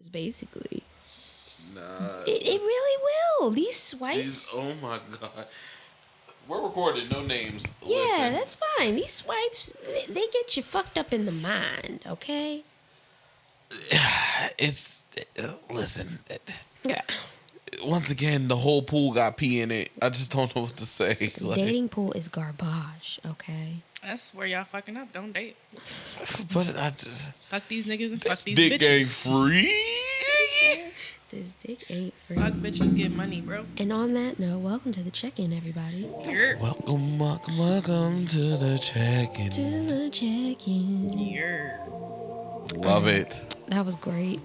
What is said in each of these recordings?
is basically. Nah. It really will. These swipes. Oh my god. We're recording, no names. Yeah, Listen. that's fine. These swipes, they get you fucked up in the mind, okay? It's listen. Yeah. Once again, the whole pool got pee in it. I just don't know what to say. The dating pool is garbage, okay? That's where y'all fucking up. Don't date. But I just, Fuck these niggas and fuck these dick bitches. ain't free. This dick ain't free. Fuck bitches get money, bro. And on that note, welcome to the check-in, everybody. Yer. Welcome to the check-in. To the check-in. Yer. Love it. That was great.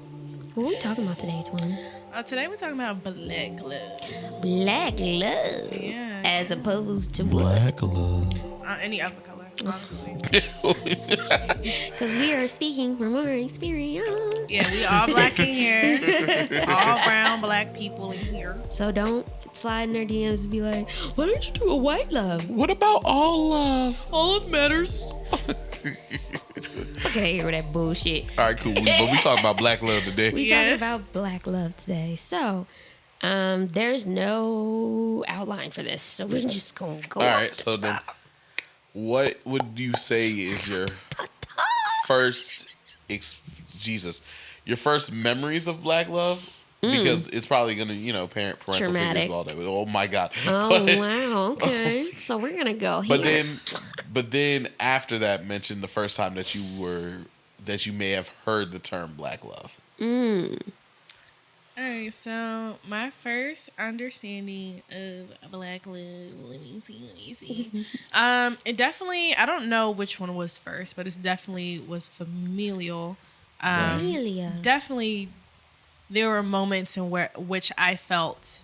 What are we talking about today, Twin? Today we're talking about black love. Black love. Yeah. As opposed to Black love. Any other color, honestly. Because we are speaking from our experience. Yeah, we all black in here. All brown black people in here. So don't slide in their DMs and be like, why don't you do a white love? What about all love? All of matters. Fuck out of here with that bullshit. All right, cool. But we talking about black love today. We talking about black love today. So, there's no outline for this, so we're just gonna go. All right, so then, what would you say is your first, your first memories of black love? Because it's probably gonna, parental Traumatic. figures all that. Oh my god. Oh wow. Okay. So we're gonna go here. But then after that, mention the first time that you may have heard the term black love. Alright, so my first understanding of black love, let me see. It definitely, I don't know which one was first, but it definitely was familial. Definitely, there were moments in which I felt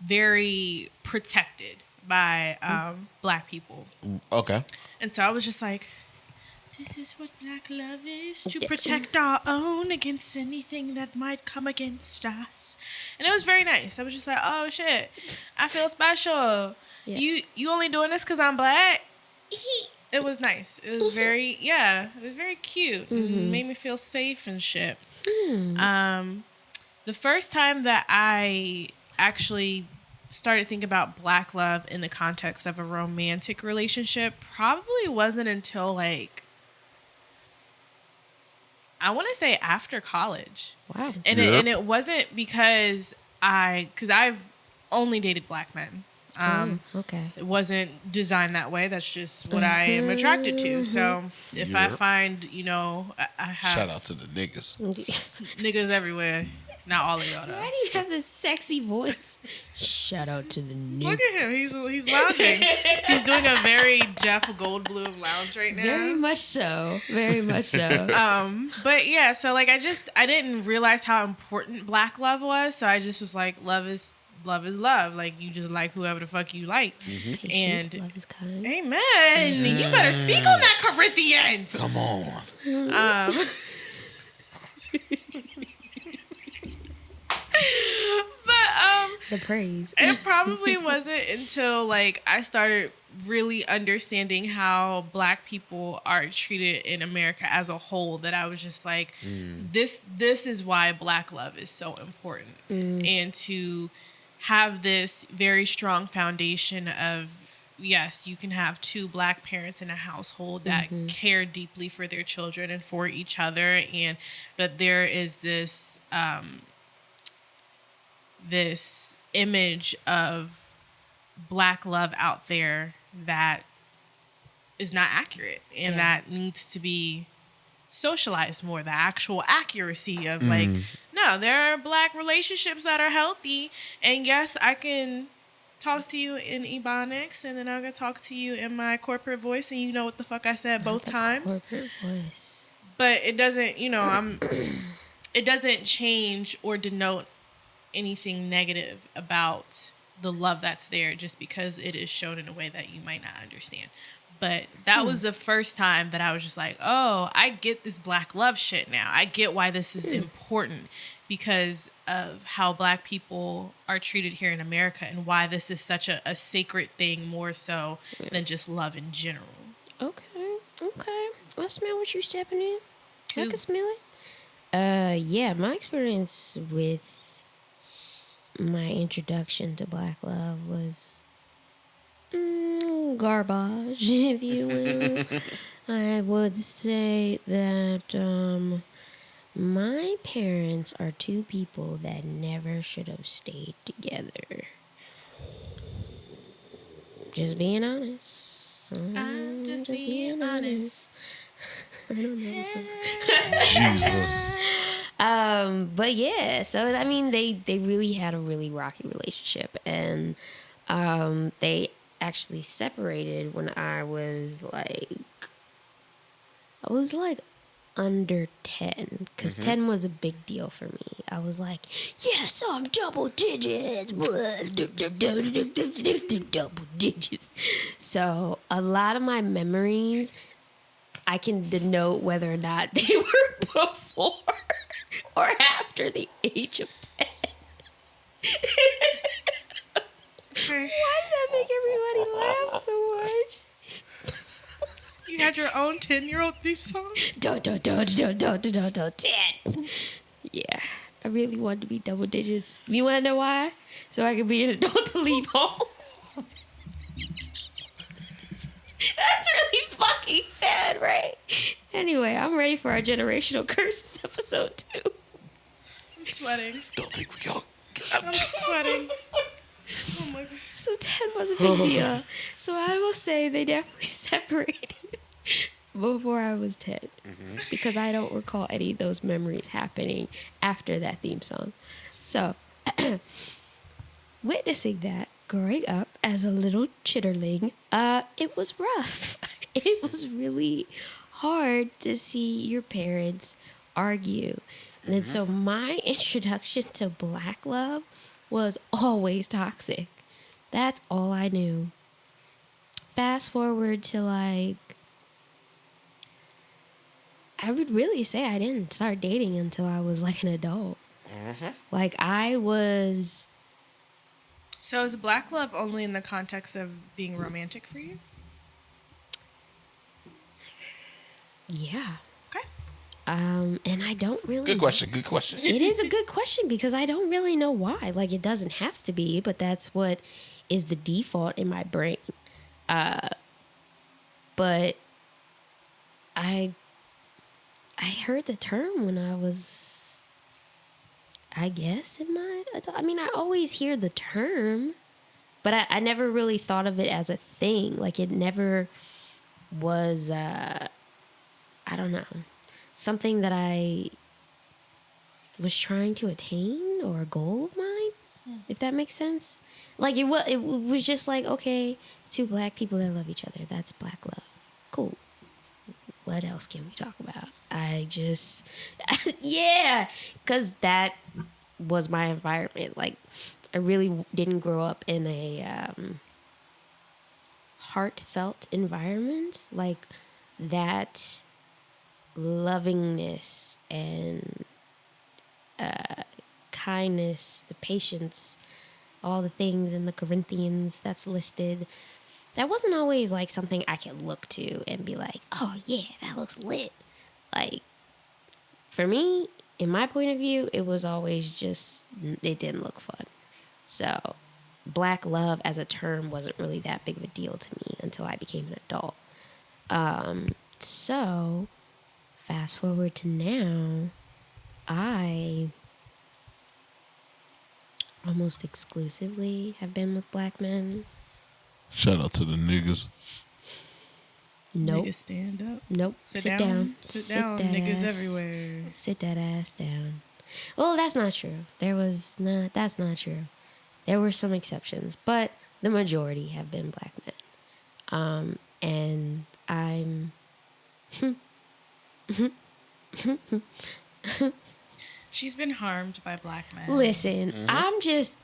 very protected by black people. Okay. And so I was just like, this is what black love is, to protect our own against anything that might come against us. And it was very nice. I was just like, oh shit, I feel special. Yeah. You only doing this because I'm black? It was nice. It was very, it was very cute. Mm-hmm. It made me feel safe and shit. The first time that I actually started thinking about black love in the context of a romantic relationship probably wasn't until I want to say after college. Wow. And it wasn't because I've only dated black men. Okay. It wasn't designed that way. That's just what I am attracted to. So if I find, I have... Shout out to the niggas. Niggas everywhere. Not all of y'all, though. Why do you have this sexy voice? Shout out to the niggas. Look at him. He's lounging. He's doing a very Jeff Goldblum lounge right now. Very much so. Very much so. But yeah, so I didn't realize how important black love was. So I just was like, love is love. Like, you just like whoever the fuck you like. Mm-hmm. And love is kind. Amen. You better speak on that, Corinthians. Come on. But the praise. It probably wasn't until I started really understanding how black people are treated in America as a whole that I was just like, this is why black love is so important. And to have this very strong foundation of, yes, you can have two black parents in a household that care deeply for their children and for each other, and that there is this this image of black love out there that is not accurate and that needs to be socialized more. The actual accuracy of no, there are black relationships that are healthy, and yes, I can talk to you in Ebonics, and then I'm gonna talk to you in my corporate voice, and you know what the fuck I said both times. Corporate voice. But it doesn't, it doesn't change or denote anything negative about the love that's there just because it is shown in a way that you might not understand. But that was the first time that I was just like, oh, I get this black love shit now. I get why this is important because of how black people are treated here in America and why this is such a sacred thing more so than just love in general. Okay. I smell what you're stepping in. I can smell it. Yeah, my experience with my introduction to black love was garbage, if you will. I would say that my parents are two people that never should have stayed together. Just being honest. I'm just being honest. I don't know. Jesus. But yeah, so I mean, they really had a really rocky relationship, and they actually separated when I was like under 10, because 10 was a big deal for me. I was like, yes, I'm double digits. Double digits. So a lot of my memories, I can denote whether or not they were before or after the age of 10. Okay. Why did that make everybody laugh so much? You had your own 10-year-old theme song? Dun, 10. Yeah, I really wanted to be double digits. You want to know why? So I could be an adult to leave home. That's really fucking sad, right? Anyway, I'm ready for our generational curses episode 2. I'm sweating. Don't think we all. I'm sweating. Oh my god. So 10 was a big deal. So I will say they definitely separated before I was 10. Because I don't recall any of those memories happening after that theme song. So, witnessing that growing up as a little chitterling, it was rough. It was really hard to see your parents argue. And then so my introduction to black love was always toxic. That's all I knew. Fast forward to I would really say I didn't start dating until I was like an adult. Like I was. So is black love only in the context of being romantic for you? Yeah. Okay. And I don't really. Good question. Good question. It is a good question because I don't really know why. Like it doesn't have to be, but that's what is the default in my brain. But I heard the term when I was, I guess, in my adult. I mean, I always hear the term, but I never really thought of it as a thing. Like it never was. I don't know, something that I was trying to attain or a goal of mine, if that makes sense. Like it was just like, okay, two black people that love each other. That's black love. Cool. What else can we talk about? I just, yeah, because that was my environment. Like I really didn't grow up in a heartfelt environment. Like that lovingness and kindness, the patience, all the things in the Corinthians that's listed. That wasn't always like something I could look to and be like, oh yeah, that looks lit. Like for me, in my point of view, it was always just, it didn't look fun. So black love as a term wasn't really that big of a deal to me until I became an adult. So fast forward to now, I almost exclusively have been with black men. Shout out to the niggas. Nope. Niggas stand up. Nope. Sit down. Sit down. that Niggas ass. everywhere. Sit that ass down. Well, that's not true. That's not true. There were some exceptions, but the majority have been black men. And I'm She's been harmed by black men. listen, I'm just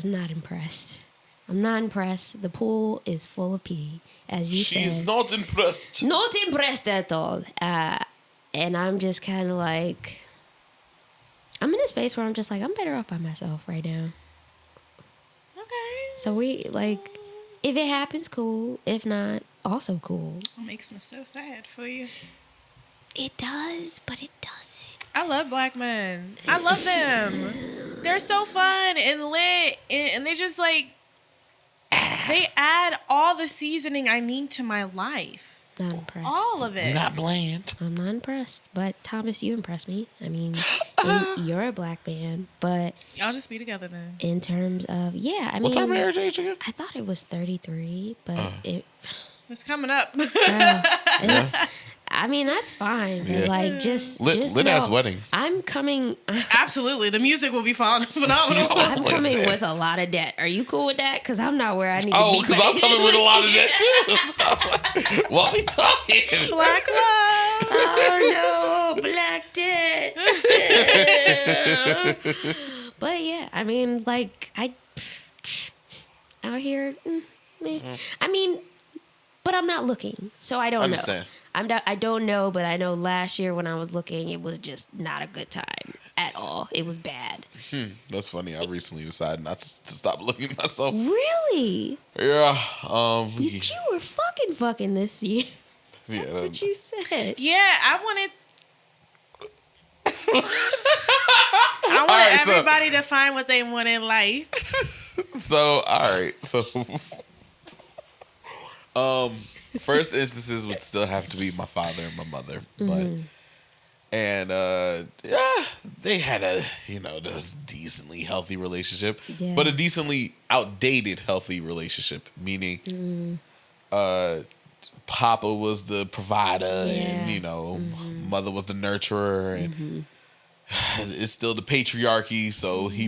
not impressed. I'm not impressed. The pool is full of pee, as you said. She is not impressed. Not impressed at all. And I'm just kind of like, I'm in a space where I'm just like, I'm better off by myself right now. Okay. So we, like, if it happens, cool. If not, also cool. It makes me so sad for you. It does, but it doesn't. I love black men. I love them. They're so fun and lit, and they just like they add all the seasoning I need to my life. Not impressed. All of it. You're not bland. I'm not impressed. But Thomas, you impress me. I mean, you're a black man, but Y'all just be together then. in terms of What's our marriage age again? I thought it was 33, but It's coming up. it's, I mean, that's fine. But Yeah. like, just Lit just ass know, wedding. I'm coming. Absolutely. The music will be phenomenal. I'm coming Listen. with a lot of debt. Are you cool with that? Because I'm not where I need Oh, to be. because I'm coming with a lot of that too. What we talking? Black love. Oh no, black debt. But yeah, I mean, like out here. I mean, but I'm not looking, so I don't Understand. know. I don't know, but I know last year when I was looking, it was just not a good time at all. It was bad. That's funny. I recently decided not to stop looking at myself. Really? Yeah. You were fucking this year. Yeah. That's what you said. Yeah, I wanted right, so- everybody to find what they want in life. So, all right. So, first instances would still have to be my father and my mother, but yeah, they had a decently healthy relationship, Yeah. but a decently outdated healthy relationship, meaning Papa was the provider and mother was the nurturer, and it's still the patriarchy, so he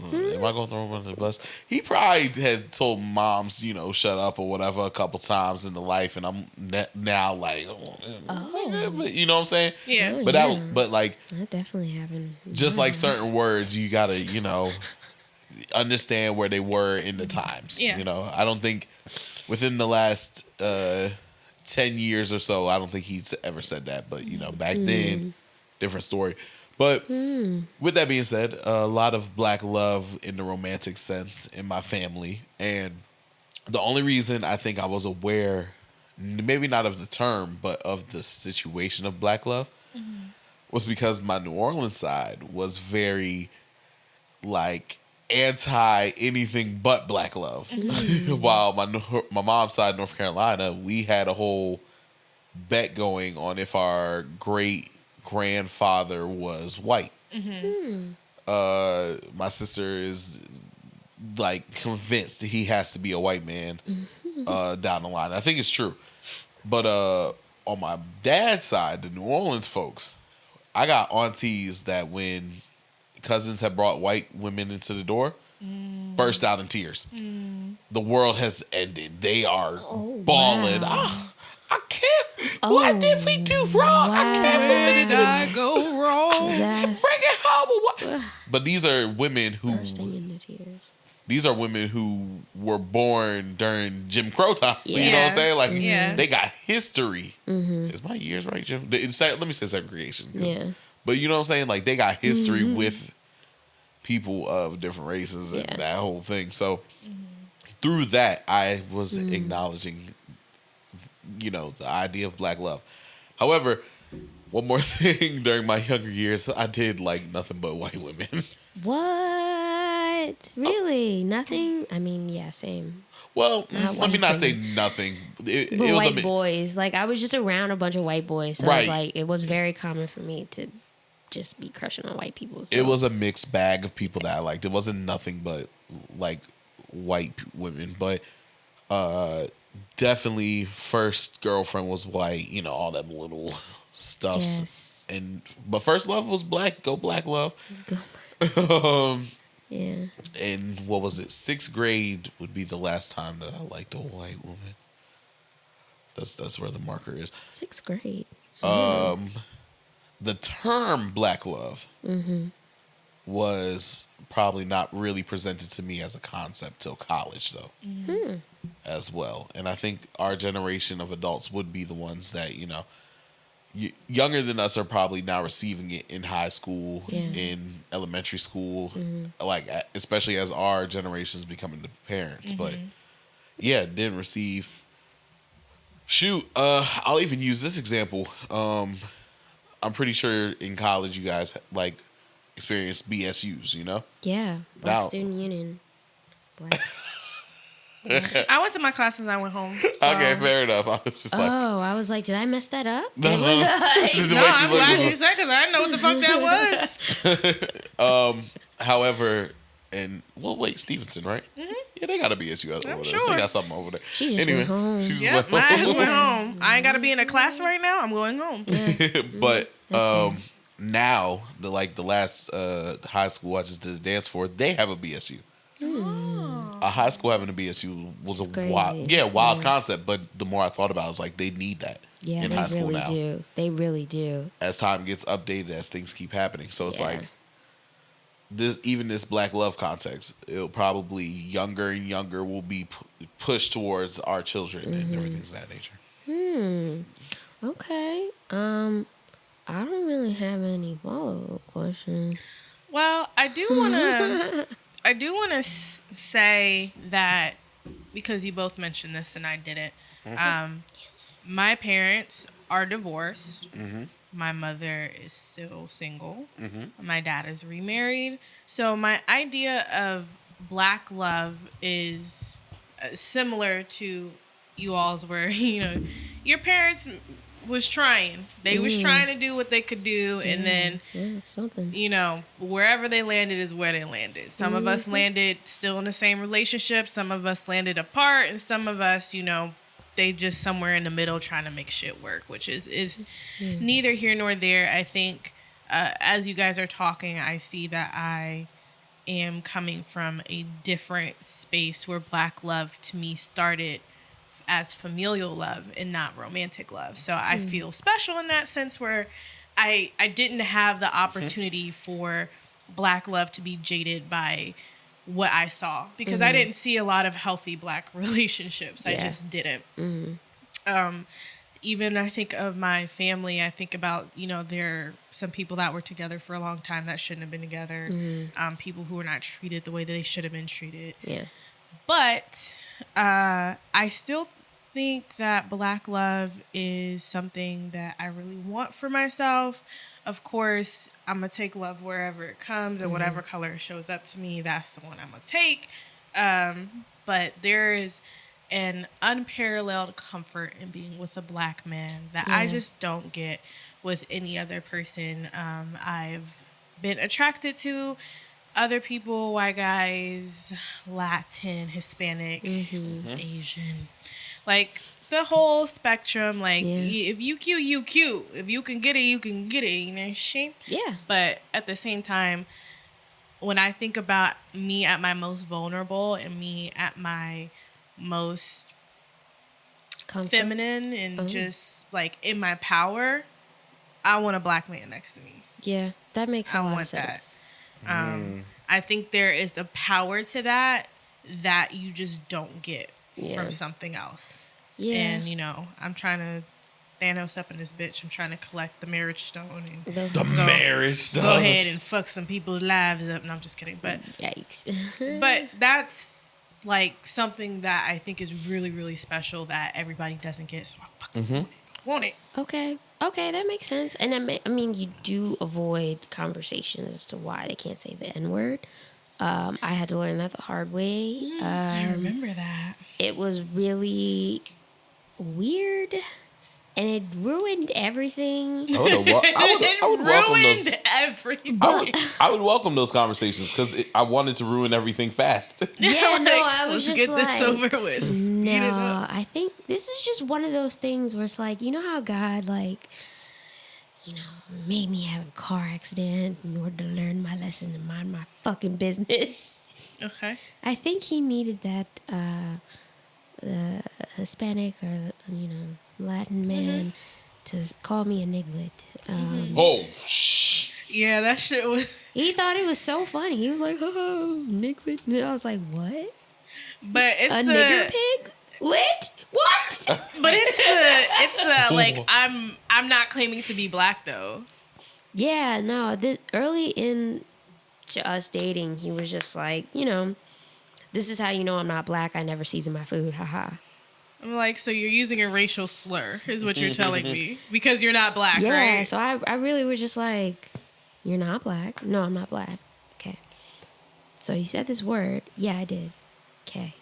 am I going to throw him under the bus? He probably had told moms, shut up or whatever a couple times in the life, and I'm now like, but you know what I'm saying? Yeah. But but like, That definitely happened. just like certain words, you gotta, understand where they were in the times. Yeah. I don't think within the last 10 years or so, I don't think he's ever said that. But back then, different story. But with that being said, a lot of black love in the romantic sense in my family. And the only reason I think I was aware, maybe not of the term, but of the situation of black love, was because my New Orleans side was very, like, anti anything but black love. While my mom's side, North Carolina, we had a whole bet going on if our great grandfather was white. My sister is like convinced that he has to be a white man down the line. I think it's true. But on my dad's side, the New Orleans folks, I got aunties that when cousins have brought white women into the door, burst out in tears. The world has ended. They are bawling. Wow. I can't. What did we do wrong? I can't believe it. I go wrong? That's Bring it home. But these are women who. bursting into tears. These are women who were born during Jim Crow time. You know what Yeah. I'm saying? Like, Yeah. they got history. Is my years right, Jim? Let me say segregation. Yeah. But you know what I'm saying? Like, they got history with people of different races and Yeah. that whole thing. So, through that, I was acknowledging, the idea of black love. However, one more thing, during my younger years, I did like nothing but white women. What? Really? Nothing? I mean, yeah, same. Well, Not let me white not say women. nothing. It But was white boys. Like, I was just around a bunch of white boys. So Right. it's like, it was very common for me to just be crushing on white people. So. It was a mixed bag of people that I liked. It wasn't nothing but like white women, but definitely first girlfriend was white. All them little stuffs. Yes. But first love was black. Go black love. Yeah. And what was it? 6th grade would be the last time that I liked a white woman. That's where the marker is. 6th grade. The term black love was probably not really presented to me as a concept till college, though, as well. And I think our generation of adults would be the ones that, younger than us are probably now receiving it in high school, Yeah. in elementary school, like especially as our generation is becoming the parents. But yeah, didn't receive Shoot, I'll even use this example. I'm pretty sure in college you guys like experienced BSUs, you know? Yeah, Black Now- Student Union. Black. I went to my classes. I went home. So. Okay, fair enough. I was just like, Oh, I was like, did I mess that up? the No, way she I'm looked glad was- you said because I didn't know what the fuck that was. However, and well, wait, Stevenson, right? Mm-hmm. Yeah, they got a BSU over there. So sure. they got something over there. She just went home. she just Yep, went my home. ass went home. I ain't got to be in a class right now. I'm going home. But fair. now the last high school I just did a dance for, they have a BSU. A high school having a BSU was It's a crazy. wild concept. But the more I thought about it, I was like, they need that Yeah, in they high school really now. do. They really do. As time gets updated, as things keep happening, so it's Yeah. like this Black Love context. It'll probably younger and younger will be pushed towards our children and everything of that nature. Okay. I don't really have any follow-up questions. Well, I do want to say that because you both mentioned this and I didn't. My parents are divorced. My mother is still single. My dad is remarried. So my idea of Black love is similar to you all's, where your parents was trying. They was trying to do what they could do, and then Yeah, it's something. wherever they landed is where they landed. Some of us landed still in the same relationship. Some of us landed apart, and some of us, they just somewhere in the middle trying to make shit work, which is neither here nor there. I think as you guys are talking, I see that I am coming from a different space where Black love to me started as familial love and not romantic love. So I feel special in that sense, where I didn't have the opportunity for Black love to be jaded by what I saw, because I didn't see a lot of healthy Black relationships. I Yeah. just didn't. Even I think of my family, I think about, there are some people that were together for a long time that shouldn't have been together. People who were not treated the way that they should have been treated. Yeah. But I still think that Black love is something that I really want for myself. Of course, I'm going to take love wherever it comes, and whatever color shows up to me, that's the one I'm going to take. But there is an unparalleled comfort in being with a Black man that I just don't get with any other person. I've been attracted to other people, white guys, Latin, Hispanic, Asian, like the whole spectrum. Like, if you cute, you cute. If you can get it, you can get it. You know, shit. Yeah. But at the same time, when I think about me at my most vulnerable and me at my most Comfort. feminine and just like in my power, I want a Black man next to me. Yeah, that makes a I lot of want that. sense. I think there is a power to that you just don't get Yeah. from something else. Yeah. And, I'm trying to Thanos up in this bitch. I'm trying to collect the marriage stone and The marriage stuff. go ahead and fuck some people's lives up. No, I'm just kidding. But Yikes. but that's like something that I think is really, really special that everybody doesn't get. So I fucking want it. Okay, that makes sense. And I mean, you do avoid conversations as to why they can't say the N-word. I had to learn that the hard way. I remember that. It was really weird, and it ruined everything. I would welcome those. Everybody. I would welcome those conversations because I wanted to ruin everything fast. Yeah, no, Like, I was let's just get like, this over with. Speed it no, up. I think this is just one of those things where it's like, you know how God, like, made me have a car accident in order to learn my lesson and mind my fucking business. Okay. I think he needed that, the Hispanic or, Latin man to call me a niglet. Oh, shh. Yeah, that shit was. He thought it was so funny. He was like, oh, niglet. And I was like, what? But it's A nigger pig? What? But it's the like I'm not claiming to be Black though. Yeah, no. Early in to us dating, he was just like, this is how you know I'm not Black. I never season my food. Haha. I'm like, so you're using a racial slur, is what you're telling me, because you're not black, Yeah, right? so I really was just like, you're not black. No, I'm not black. Okay. So you said this word. Yeah, I did. Okay.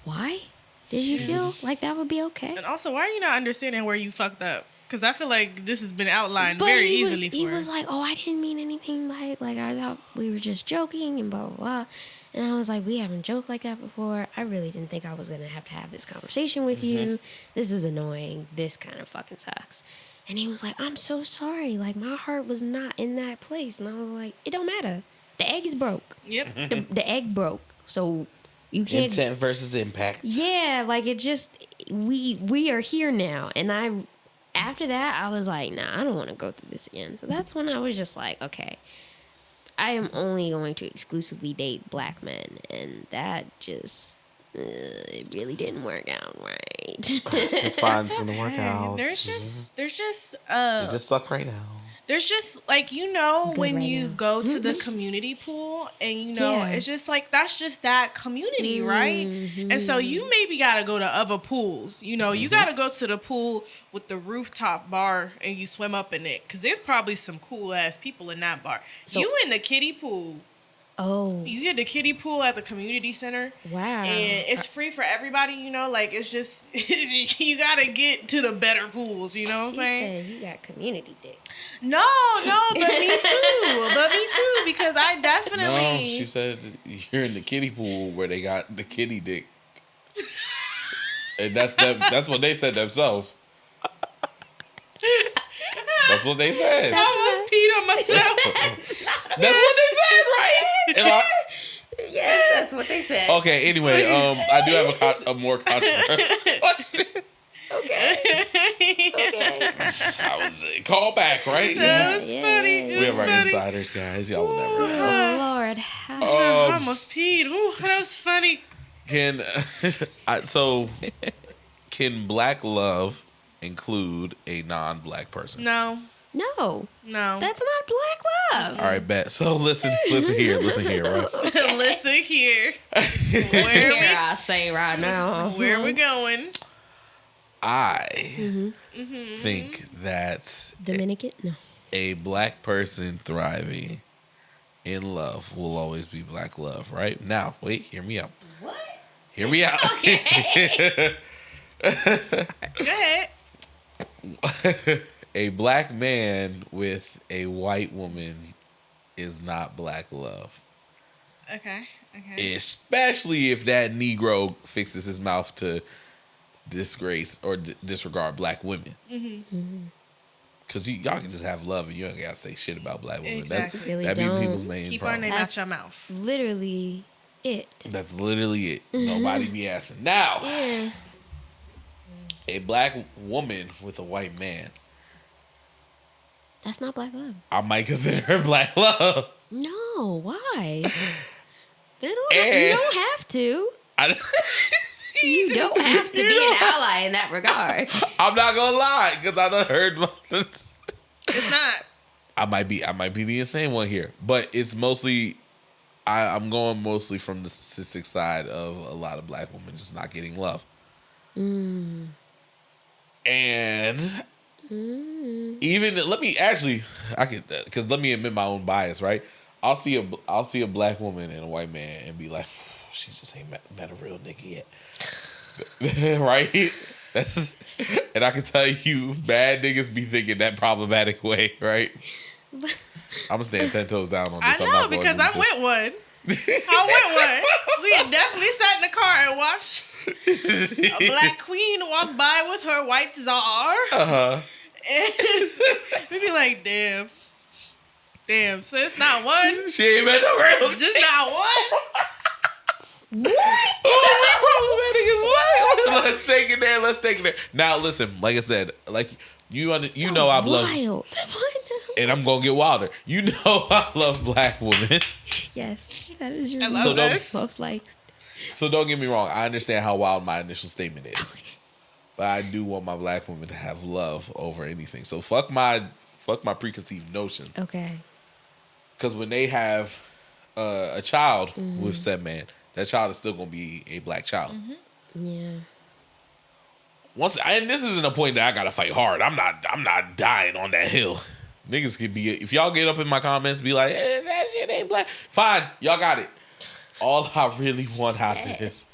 Why? Did you feel like that would be okay? And also, why are you not understanding where you fucked up? Because I feel like this has been outlined But very he easily he for was like, oh, I didn't mean anything by it. Like, I thought we were just joking and blah, blah, blah. And I was like, we haven't joked like that before. I really didn't think I was going to have this conversation with you. This is annoying. This kind of fucking sucks. And he was like, I'm so sorry. Like, my heart was not in that place. And I was like, it don't matter. The egg is broke. Yep. The egg broke. So you can't. Intent versus impact. Yeah, like it just, we are here now. And after that, I was like, nah, I don't want to go through this again. So that's when I was just like, okay, I am only going to exclusively date black men. And that just, it really didn't work out right. It's fine. It's gonna work out. There's just It just suck right now. there's just like, you know, Good when right you now. go to the community pool and you know Yeah. it's just like that's just that community, right? And so you maybe gotta go to other pools, you know, you gotta go to the pool with the rooftop bar and you swim up in it, because there's probably some cool ass people in that bar. So- You in the kiddie pool, Oh, you get the kiddie pool at the community center. wow. And it's free for everybody, you know, like it's just you gotta get to the better pools, you know what I'm You saying? said you got community dick. No, but me too, because I definitely. No, she said you're in the kiddie pool where they got the kiddie dick, and that's them. That's what they said themselves. That's what they said. I almost peed on myself. That's what they said, right? Am I- Yes, that's what they said. Okay. Anyway, I do have a more controversial question. Okay. Okay. I was call back, right? That was Yeah, funny. yeah, It We was have our funny. insiders, guys. Y'all will never know. Oh, Lord. I almost peed. Ooh, that was funny. Can can black love include a non-black person? No, No, no. that's not black love. All right, bet. So listen here, right? Listen here. Here I say right now. Where we going? I think that Dominican? No. a black person thriving in love will always be black love, right? Now, wait, hear me out. What? Hear me out. Go ahead. A black man with a white woman is not black love. Okay. Okay. Especially if that Negro fixes his mouth to disgrace or disregard black women. Because y'all can just have love and you ain't got to say shit about black women. Exactly. Really That'd be don't. people's main Keep our problem. name out That's- your mouth. Literally it. That's literally it. Nobody be asking. Now, Yeah. a black woman with a white man, That's not black love. I might consider her black love. No, why? They don't And- you don't have to. You don't have to be an ally in that regard. I'm not gonna lie, because I done heard. It's not. I might be the insane one here, but it's mostly. I'm going mostly from the statistic side of a lot of black women just not getting love. And even let me actually, I could because let me admit my own bias, right? I'll see a black woman and a white man and be like, she just ain't met a real nigga yet, right? That's and I can tell you, bad niggas be thinking that problematic way, right? I'm gonna stand 10 toes down on I this. I'm know, not gonna because do I this. went one. We had definitely sat in the car and watched a black queen walk by with her white czar. And we be like, damn, sis, not one. She ain't met no real. Just not one. Oh, we problematic as well. Let's take it there. Now, listen, like I said, like you know, I've loved, Wild. and I'm gonna get wilder. You know, I love black women. Yes, that is your I love So don't- this. most like. So don't get me wrong. I understand how wild my initial statement is, but I do want my black women to have love over anything. So fuck my preconceived notions. Okay. Because when they have a child with said man, that child is still gonna be a black child. Yeah. and this isn't a point that I gotta fight hard. I'm not dying on that hill. Niggas could be, if y'all get up in my comments, be like, that shit ain't black. Fine, y'all got it. All I really want out of this.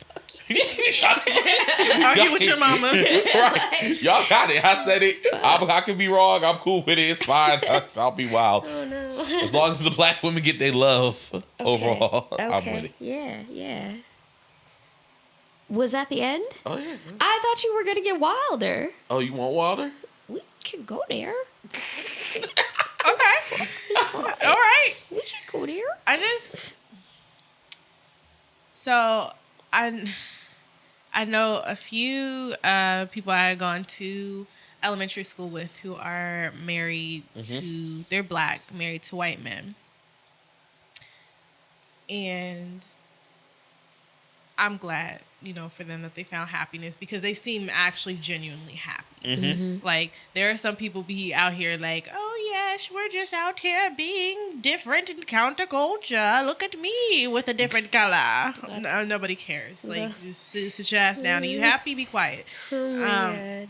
Argue with your mama. Right. Y'all got it. I said it. I can be wrong. I'm cool with it. It's fine. I'll be wild. Oh no. As long as the black women get their love overall, I'm with it. Yeah. Was that the end? Oh, yeah. I thought you were gonna get wilder. Oh, you want Wilder? We could go there. Okay. All right. We could go there. So I know a few people I had gone to elementary school with who are married to, they're black, married to white men. And I'm glad, for them that they found happiness because they seem actually genuinely happy. Like, there are some people be out here like, oh, yes, we're just out here being different and counterculture. Look at me with a different color. No, nobody cares. Like, just sit your ass down. Are you happy? Be quiet. Oh, my God.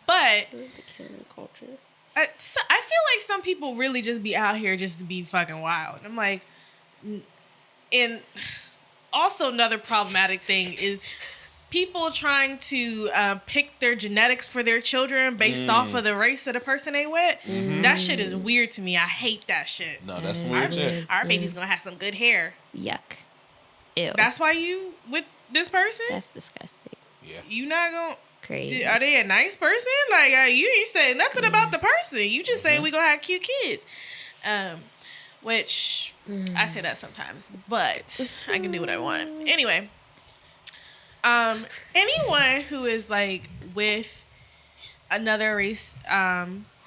But The counterculture. I feel like some people really just be out here just to be fucking wild. I'm like, and also another problematic thing is people trying to pick their genetics for their children based off of the race of the person they with. That shit is weird to me. I hate that shit. No, that's weird shit. Our baby's gonna have some good hair. Yuck. Ew. That's why you with this person? That's disgusting. Yeah. You not gonna... Crazy. Are they a nice person? Like, you ain't saying nothing about the person. You just saying we gonna have cute kids. Which I say that sometimes, but I can do what I want. Anyway, anyone who is like with another race,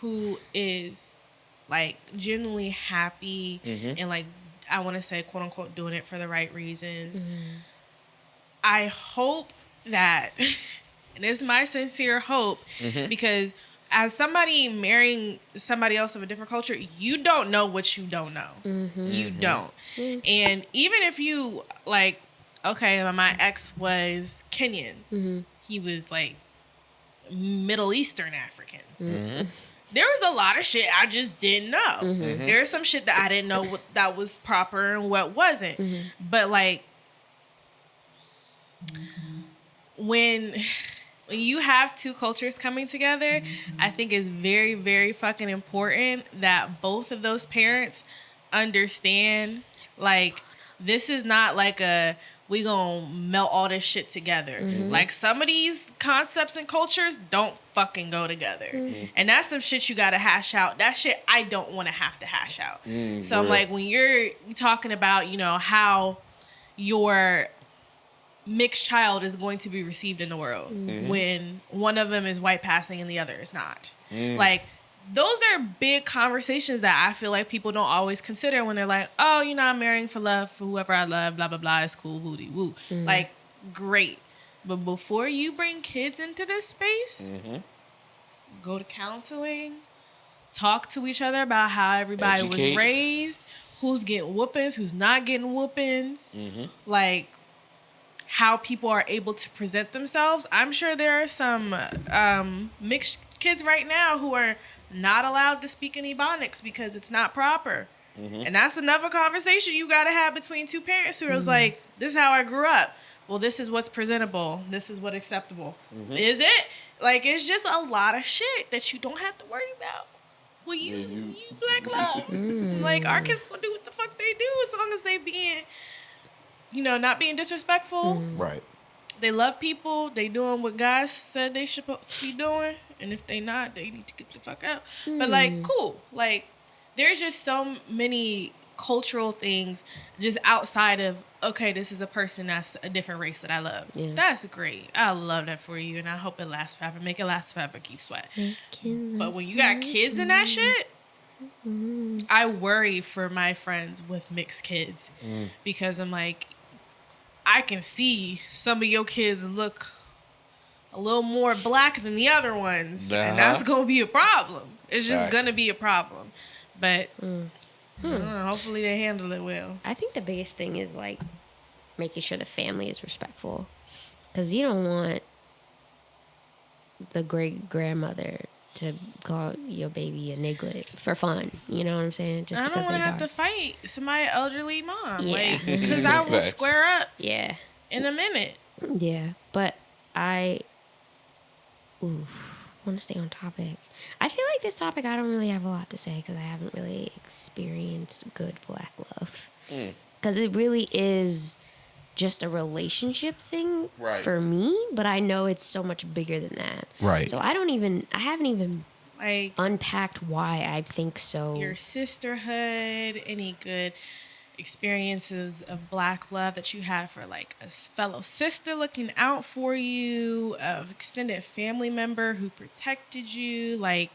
who is like genuinely happy and like, I want to say quote unquote doing it for the right reasons. I hope that, and it's my sincere hope, because as somebody marrying somebody else of a different culture, you don't know what you don't know. You don't. And even if you, like, okay, my ex was Kenyan. He was, like, Middle Eastern African. There was a lot of shit I just didn't know. There was some shit that I didn't know what that was proper and what wasn't. But, like, when you have two cultures coming together, I think it's very, very fucking important that both of those parents understand, like, this is not like we gonna melt all this shit together. Like, some of these concepts and cultures don't fucking go together. And that's some shit you gotta hash out. That shit I don't want to have to hash out. So I'm like, when you're talking about, how your mixed child is going to be received in the world when one of them is white passing and the other is not. Like, those are big conversations that I feel like people don't always consider when they're like, oh, I'm marrying for love for whoever I love, blah, blah, blah, it's cool, woody, woo. Like, great. But before you bring kids into this space, go to counseling, talk to each other about how everybody was raised, who's getting whoopings, who's not getting whoopings, like, how people are able to present themselves. I'm sure there are some mixed kids right now who are not allowed to speak in Ebonics because it's not proper. And that's another conversation you got to have between two parents who are like, this is how I grew up. Well, this is what's presentable. This is what's acceptable. Is it? Like, it's just a lot of shit that you don't have to worry about. Well, you black love. Like, our kids gonna do what the fuck they do as long as they being... not being disrespectful. Right. They love people. They doing what God said they supposed to be doing. And if they not, they need to get the fuck out. But, like, cool. Like, there's just so many cultural things just outside of, okay, this is a person that's a different race that I love. Yeah. That's great. I love that for you. And I hope it lasts forever. Make it last forever, Key Sweat. But when you got kids in that shit, I worry for my friends with mixed kids. Because I'm like, I can see some of your kids look a little more black than the other ones. And that's going to be a problem. It's just going to be a problem. But I don't know, hopefully they handle it well. I think the biggest thing is, like, making sure the family is respectful. Because you don't want the great grandmother to call your baby a niglet for fun. You know what I'm saying? Just I don't because want they to have dark. to fight somebody elderly mom. Yeah. Like, because I will Facts. square up Yeah. in a minute. Yeah. But I want to stay on topic. I feel like this topic I don't really have a lot to say because I haven't really experienced good black love. Because it really is just a relationship thing Right. for me, but I know it's so much bigger than that. Right. So I haven't even Like, unpacked why I think so. your sisterhood, any good experiences of black love that you had for like a fellow sister looking out for you, of extended family member who protected you, like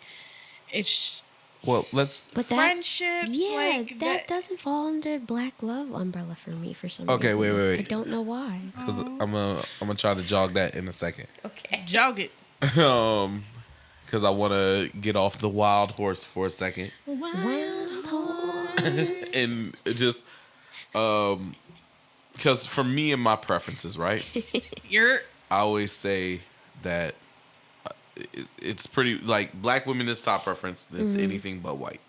it's Well, let's. But that, friendships. yeah, like that doesn't fall under black love umbrella for me for some Okay, reason. wait. I don't know why. Because I'm gonna try to jog that in a second. Okay. jog it. Because I want to get off the wild horse for a second Wild horse. and just because for me and my preferences, right? You're I always say that it's pretty like black women is top preference. It's anything but white.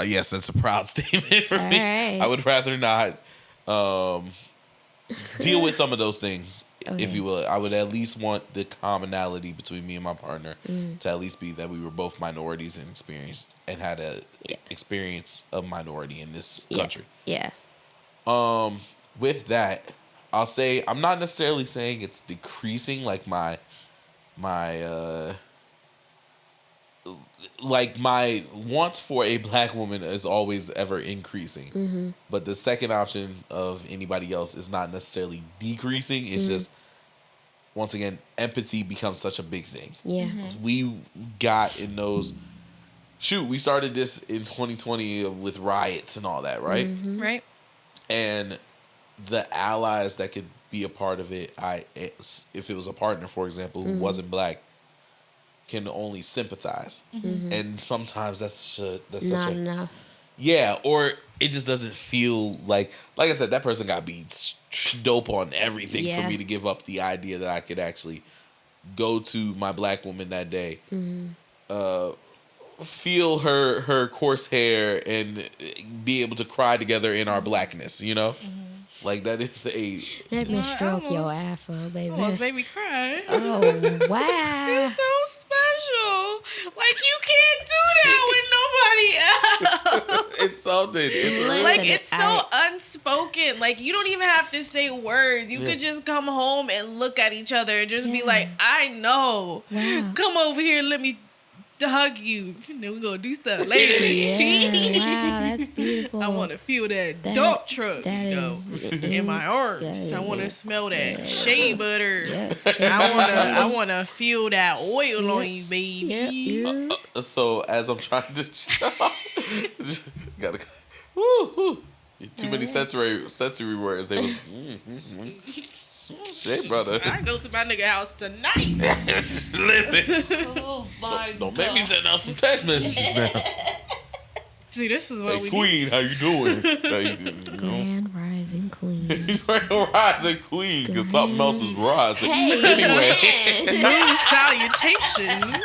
Yes, that's a proud statement for me. right. I would rather not deal with some of those things, Okay. if you will. I would at least want the commonality between me and my partner to at least be that we were both minorities and experienced and had a experience of minority in this country. Yeah. With that, I'll say I'm not necessarily saying it's decreasing like my wants for a black woman is always ever increasing. But the second option of anybody else is not necessarily decreasing. It's just, once again, empathy becomes such a big thing. Yeah. We got in those. Shoot, we started this in 2020 with riots and all that, right? right. And the allies that could be a part of it, if it was a partner, for example, who wasn't black, can only sympathize. And sometimes that's Not such a enough. yeah, or it just doesn't feel like I said, that person got beat dope on everything for Yeah. me to give up the idea that I could actually go to my black woman that day, feel her coarse hair, and be able to cry together in our blackness. You know, like that is a Let me I stroke your almost- afro, baby. Almost made me cry. Oh, wow. You're so special. Like, you can't do that with nobody else. it's something. It's Listen, Like, it's so I- unspoken. Like, you don't even have to say words. You could just come home and look at each other and just be Yeah. like, I know. Wow. Come over here and let me hug you. And then we're going to do stuff later. Yeah, wow, that's beautiful. I want to feel that, That- dump truck, that you know, is- in my arms. that I want to is smell that shea butter. Yeah, I want to feel that oil on you, baby. yeah. So as I'm trying to gotta woo. Too many sensory words. They was shit, brother. I go to my nigga house tonight. Listen, Oh my don't make me send out some text messages now. See, this is what Hey, we Queen, how you doing? How you doing? Grand rising queen. Rising Queen, because something else is rising. Hey, Anyway, need. Salutation.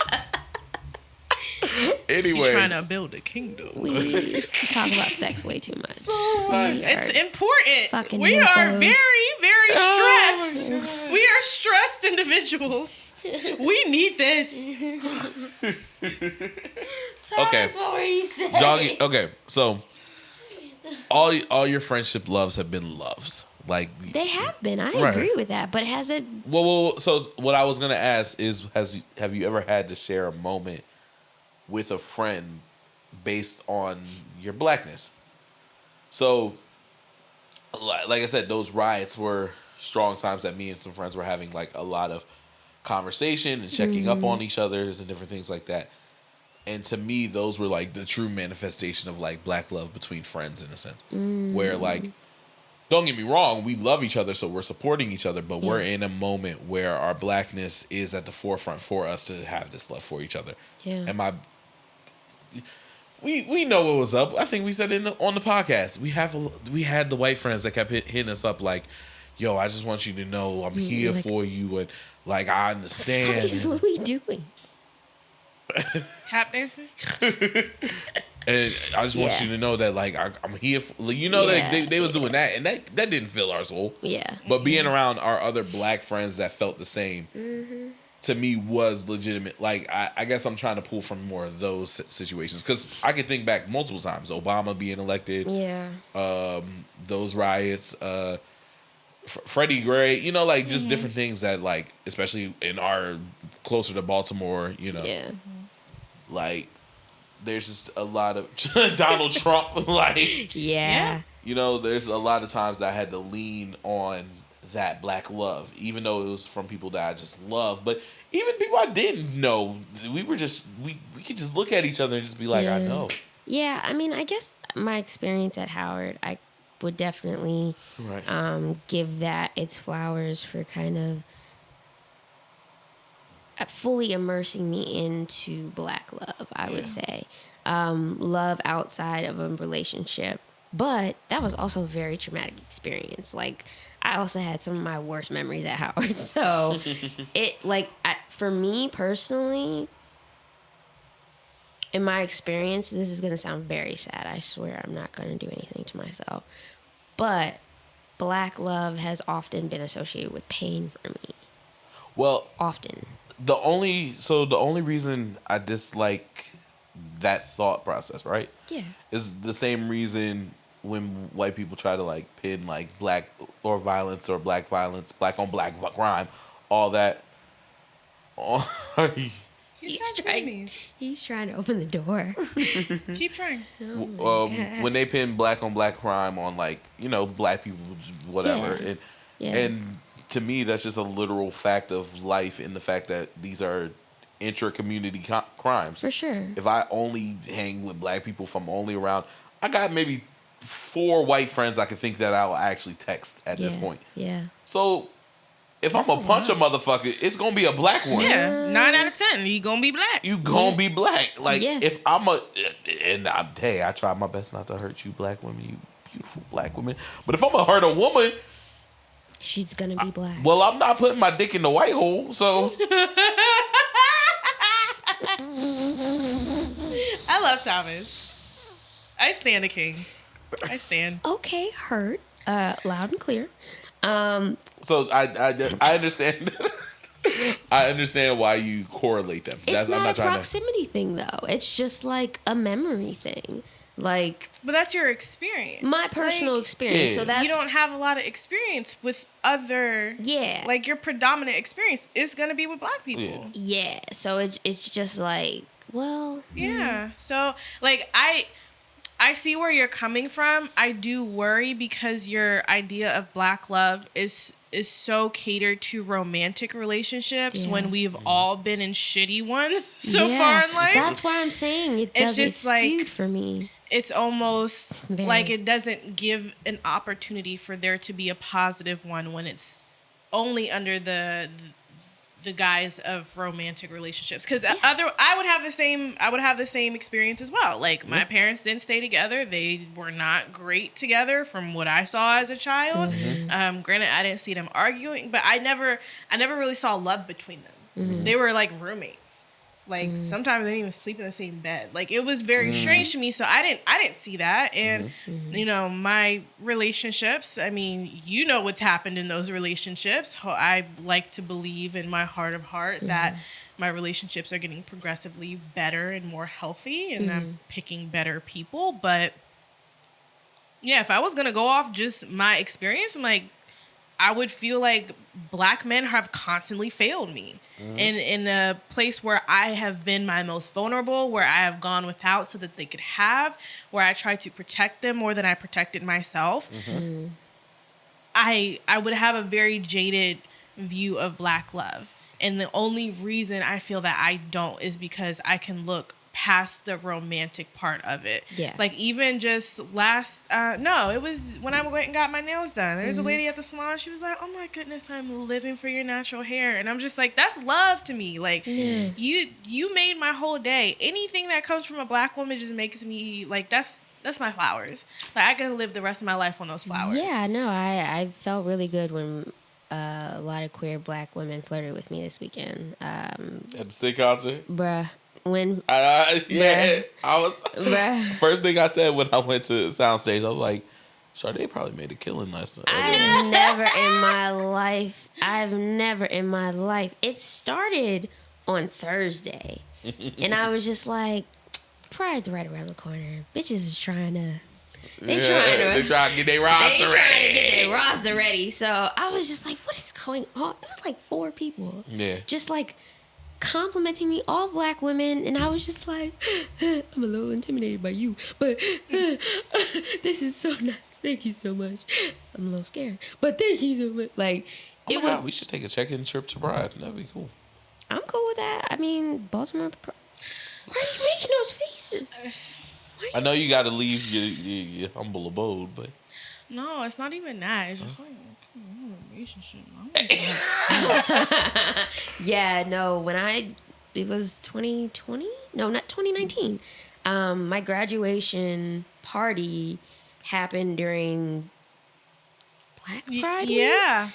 anyway. You trying to build a kingdom. We talk about sex way too much. It's important. Fucking We are nymphos. very, very Oh, stressed. We are stressed individuals. We need this. Okay. What were you saying? Jogging. Okay, so all your friendship loves have been loves. Like, They have been. I Right. agree with that. But has it? well, so what I was gonna ask is, have you ever had to share a moment with a friend based on your blackness? So, like I said, those riots were strong times that me and some friends were having like a lot of conversation and checking up on each other and different things like that. And to me, those were like the true manifestation of like black love between friends, in a sense, where like, don't get me wrong, we love each other, so we're supporting each other, but we're in a moment where our blackness is at the forefront for us to have this love for each other. Yeah. And we know what was up. I think we said it on the podcast. We had the white friends that kept hitting us up like, yo, I just want you to know I'm here like- for you, and like I What is understand. Louis doing? Tap dancing. And I just want Yeah. you to know that like I'm here for, Yeah. they was doing that, and that didn't fill our soul. Yeah. But being around our other black friends that felt the same, to me was legitimate. Like I guess I'm trying to pull from more of those situations, because I can think back multiple times. Obama being elected, Yeah. those riots, Freddie Gray, like just different things that, like, especially in our closer to Baltimore, Yeah. like there's just a lot of Donald Trump, like, Yeah. there's a lot of times that I had to lean on that black love, even though it was from people that I just love. But even people I didn't know, we were just we could just look at each other and just be like, I Yeah. know. Yeah, I mean, I guess my experience at Howard, I would definitely Right. give that its flowers for kind of fully immersing me into black love, I would say. Love outside of a relationship. But that was also a very traumatic experience. Like, I also had some of my worst memories at Howard. So, for me personally, in my experience, this is going to sound very sad. I swear I'm not going to do anything to myself. But black love has often been associated with pain for me. Well, Often. the only reason I dislike that thought process, right? Yeah. Is the same reason when white people try to like pin like black or violence or black violence, black on black crime, all that. He's trying to open the door. Keep trying. When they pin black on black crime on, like, black people, whatever, Yeah. and to me that's just a literal fact of life, in the fact that these are intra-community crimes. For sure. If I only hang with black people, if I'm only around, I got maybe 4 white friends I can think that I'll actually text at this point. Yeah. So if That's I'm gonna a punch a lot. motherfucker, it's gonna be a black one. Yeah, 9 out of 10. You gonna be black. You gonna be black. Like, Yes. if hey, I try my best not to hurt you black women, you beautiful black women. But if I'm gonna hurt a woman, She's gonna be black. well, I'm not putting my dick in the white hole. So I love Thomas. I stand a king. I stand. Okay, hurt. Loud and clear. so I understand. I understand why you correlate them. It's I'm not a trying to. proximity thing, though. It's just like a memory thing. Like, But that's your experience. my personal Like, experience. Yeah. So that's you don't have a lot of experience with other. Yeah. Like, your predominant experience is gonna be with black people. Yeah. So it's just like, well, Yeah. So, like, I see where you're coming from. I do worry because your idea of black love is so catered to romantic relationships Yeah. when we've all been in shitty ones so yeah. far in life. That's why I'm saying It's it's just like- skewed for me. It's almost Very. like it doesn't give an opportunity for there to be a positive one when it's only under the guise of romantic relationships. Because I would have the same experience as well. Like, my parents didn't stay together. They were not great together from what I saw as a child. Granted, I didn't see them arguing, but I never really saw love between them. They were like roommates. Like, sometimes they didn't even sleep in the same bed. Like, it was very strange to me. So I didn't see that. And my relationships, I mean, what's happened in those relationships. I like to believe in my heart of heart that my relationships are getting progressively better and more healthy, and I'm picking better people. But yeah, if I was gonna go off just my experience, I'm like, I would feel like black men have constantly failed me in a place where I have been my most vulnerable, where I have gone without so that they could have, where I tried to protect them more than I protected myself. I would have a very jaded view of black love. And the only reason I feel that I don't is because I can look past the romantic part of it. Yeah. Like, even just it was when I went and got my nails done. There's a lady at the salon. She was like, "Oh my goodness, I'm living for your natural hair." And I'm just like, that's love to me. Like, you made my whole day. Anything that comes from a black woman just makes me like, that's That's my flowers. Like I can live the rest of my life on those flowers. Yeah, no, I felt really good when a lot of queer black women flirted with me this weekend. At the Sick concert? Bruh, when Yeah, I was. bruh. First thing I said when I went to Soundstage, I was like, Sade probably made a killing last night. I've never in my life. It started on Thursday. And I was just like, Pride's right around the corner. Bitches is trying to They trying to get their roster ready. trying to get their roster ready. So I was just like, what is going on? It was like 4 people. Yeah. Just like complimenting me, all black women, and I was just like, I'm a little intimidated by you, but this is so nice. Thank you so much. I'm a little scared, but thank you so much. Like, Oh my God, we should take a check-in trip to Pride. That'd be cool. I'm cool with that. I mean, Baltimore. Why are you making those faces? I know you got to leave your humble abode, but No, it's not even that. It's just like relationship. Yeah, no. It was 2020. No, not 2019. My graduation party happened during Black Pride Week. Yeah.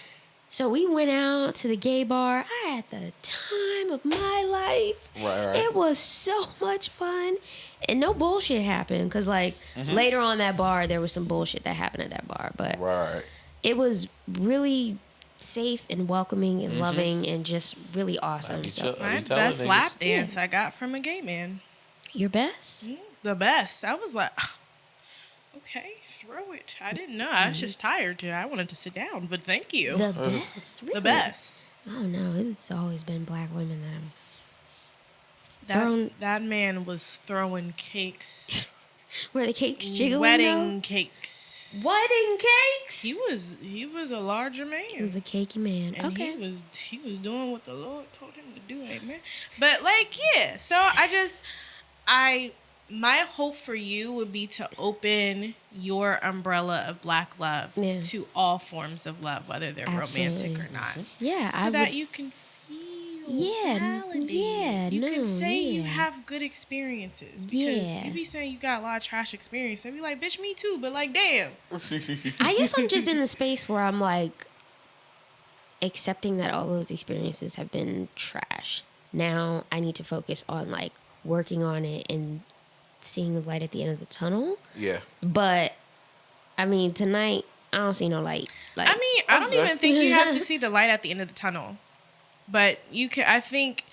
So we went out to the gay bar. I had the time of my life. Right. It was so much fun. And no bullshit happened. Because, like, later on that bar, there was some bullshit that happened at that bar. But it was really safe and welcoming and loving and just really awesome. So, My best lap dance I got from a gay man. your best? The best. I was like, okay, throw it. I didn't know. I was just tired. I wanted to sit down, but thank you. The best? Really? The best. Oh, no. It's always been black women that have thrown. That man was throwing cakes. Were the cakes jiggling? Wedding cakes. Wedding cakes? He was a larger man. He was a cakey man. And okay. he was doing what the Lord told him to do, amen. But like, yeah. So my hope for you would be to open your umbrella of black love to all forms of love, whether they're romantic or not. Yeah, so that you can feel validated. You can say you have good experiences because you be saying you got a lot of trash experience. And be like, bitch, me too. But like, damn. I guess I'm just in the space where I'm like accepting that all those experiences have been trash. Now I need to focus on like working on it and seeing the light at the end of the tunnel. Yeah. But I mean, tonight I don't see no light. Like, I mean, I don't even think you have to see the light at the end of the tunnel. But you can. I think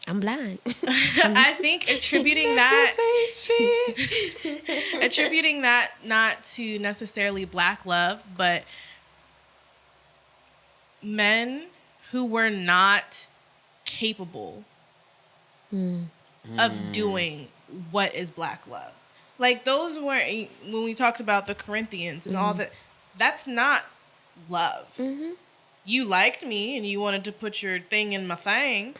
I'm blind. I think attributing that not to necessarily black love, but men who were not capable of doing what is black love. Like those were when we talked about the Corinthians and all that. That's not love. You liked me and you wanted to put your thing in my thing.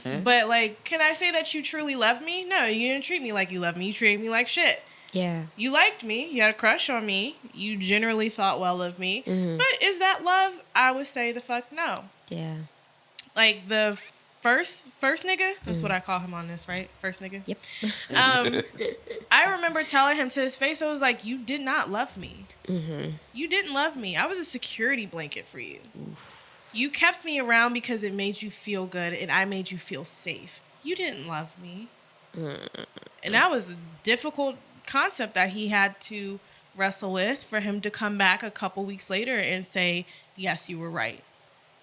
But, like, can I say that you truly love me? No, you didn't treat me like you love me. You treated me like shit. Yeah. You liked me. You had a crush on me. You generally thought well of me. But is that love? I would say the fuck no. Yeah. Like, the first nigga? That's what I call him on this, right? First nigga? Yep. I remember telling him to his face, I was like, you did not love me. You didn't love me. I was a security blanket for you. You kept me around because it made you feel good and I made you feel safe. You didn't love me. And that was a difficult concept that he had to wrestle with for him to come back a couple weeks later and say, yes, you were right.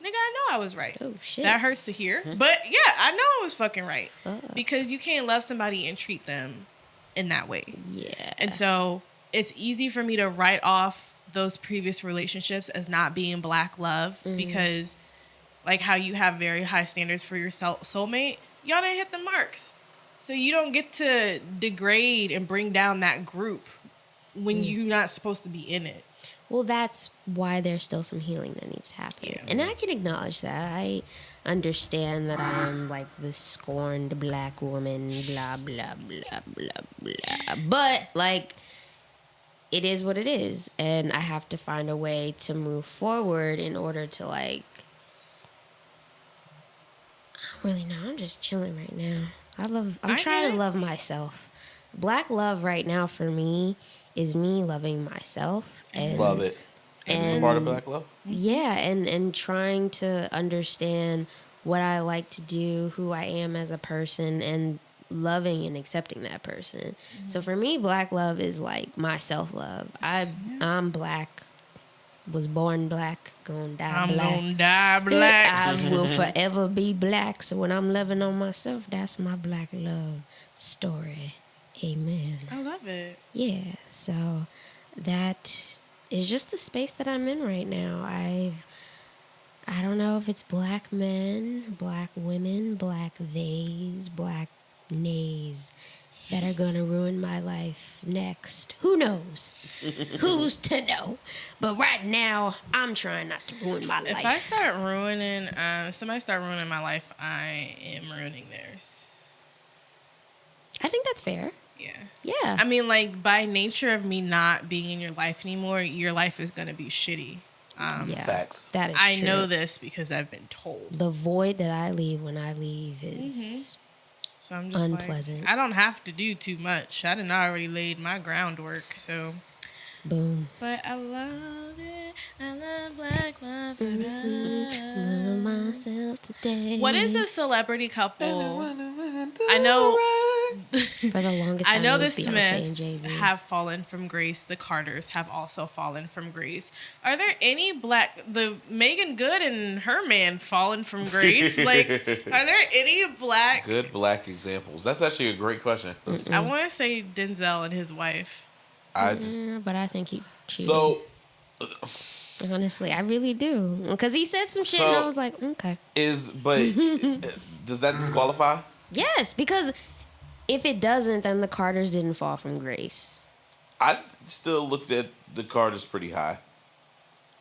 Nigga, I know I was right. Oh, shit. That hurts to hear. But yeah, I know I was fucking right. Because you can't love somebody and treat them in that way. Yeah. And so it's easy for me to write off those previous relationships as not being black love because like how you have very high standards for your soulmate, y'all didn't hit the marks. So you don't get to degrade and bring down that group when you're not supposed to be in it. Well, that's why there's still some healing that needs to happen. Yeah. And I can acknowledge that. I understand that I'm like the scorned black woman, blah, blah, blah, blah, blah. But, like, it is what it is. And I have to find a way to move forward in order to, like, I don't really know. I'm just chilling right now. I'm trying to love myself. Black love right now for me is me loving myself and Love it. And this is part of black love. yeah, and trying to understand what I like to do, who I am as a person, and loving and accepting that person. So for me, black love is like my self love. I'm black, was born black, gonna die I'm black. gonna die black. I will forever be black. So when I'm loving on myself, that's my black love story. Amen. I love it. Yeah, so that is just the space that I'm in right now. I don't know if it's black men, black women, black theys, black nays that are gonna ruin my life next. Who knows? Who's to know? But right now, I'm trying not to ruin my life. If I start ruining, somebody start ruining my life, I am ruining theirs. I think that's fair. Yeah. Yeah. I mean, like, by nature of me not being in your life anymore, your life is going to be shitty. Yeah, Facts. that is I true. know this because I've been told. The void that I leave when I leave is So I'm just unpleasant. like, I don't have to do too much. I done already laid my groundwork, so. boom. But I love it. I love black love. Love myself today. What is a celebrity couple? I know. For the longest time, I know it the was Beyonce and Smiths Jay-Z. have fallen from grace. The Carters have also fallen from grace. Are there any the Megan Good and her man fallen from grace? Like, are there any black? Good black examples. That's actually a great question. I want to say Denzel and his wife. But I think he cheated. So honestly, I really do. Because he said some shit and I was like, okay. does that disqualify? Yes, because if it doesn't, then the Carters didn't fall from grace. I still looked at the Carters pretty high.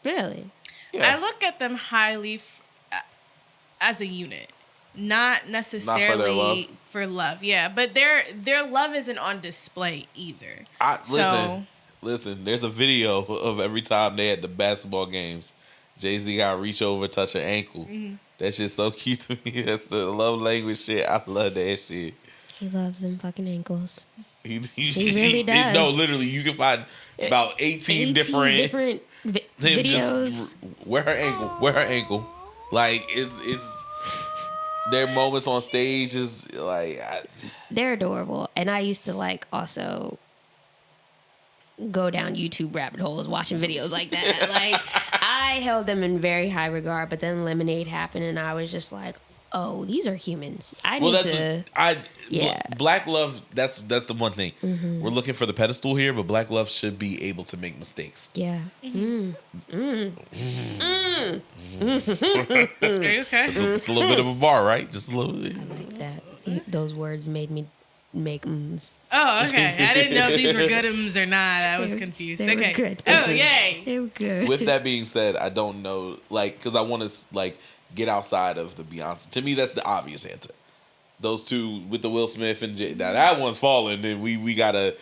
Really? Yeah. I look at them highly as a unit, not necessarily for love. Yeah, but their love isn't on display either. Listen. There's a video of every time they at the basketball games. Jay-Z got to reach over, touch her ankle. Mm-hmm. That shit's so cute to me. That's the love language shit. I love that shit. He loves them fucking ankles. He really does. No, literally, you can find about 18 different videos. Just wear her ankle. Like it's their moments on stage is like they're adorable, and I used to like also go down YouTube rabbit holes watching videos like that. Like I held them in very high regard, but then Lemonade happened, and I was just like, oh, these are humans. Black love. That's the one thing we're looking for the pedestal here, but black love should be able to make mistakes. Yeah. Are you okay? It's a little bit of a bar, right? Just a little bit. I like that. Those words made me make ums. Oh, okay. I didn't know if these were good ums or not. I was confused. They Okay. were good. Oh, yay. They were good. With that being said, I don't know, like, because I want to like get outside of the Beyonce. To me, that's the obvious answer. Those two with the Will Smith and now that one's fallen, and we gotta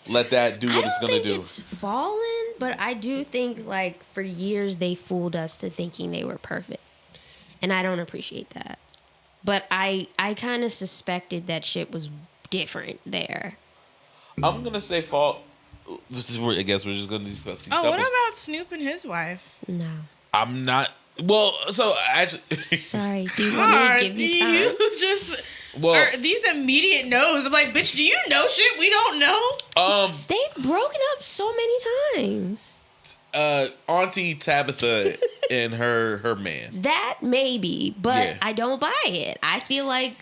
let that do what it's gonna do. I don't think it's fallen, but I do think like for years they fooled us to thinking they were perfect, and I don't appreciate that. But I kind of suspected that shit was different there. I'm gonna say fall. I guess we're just gonna discuss these Oh, what couples. about Snoop and his wife? No. I'm not. Well, so actually, Sorry. Do you want me to give you time? You just these immediate no's. I'm like, bitch, do you know shit we don't know? They've broken up so many times. Auntie Tabitha and her man. That maybe, but Yeah. I don't buy it. I feel like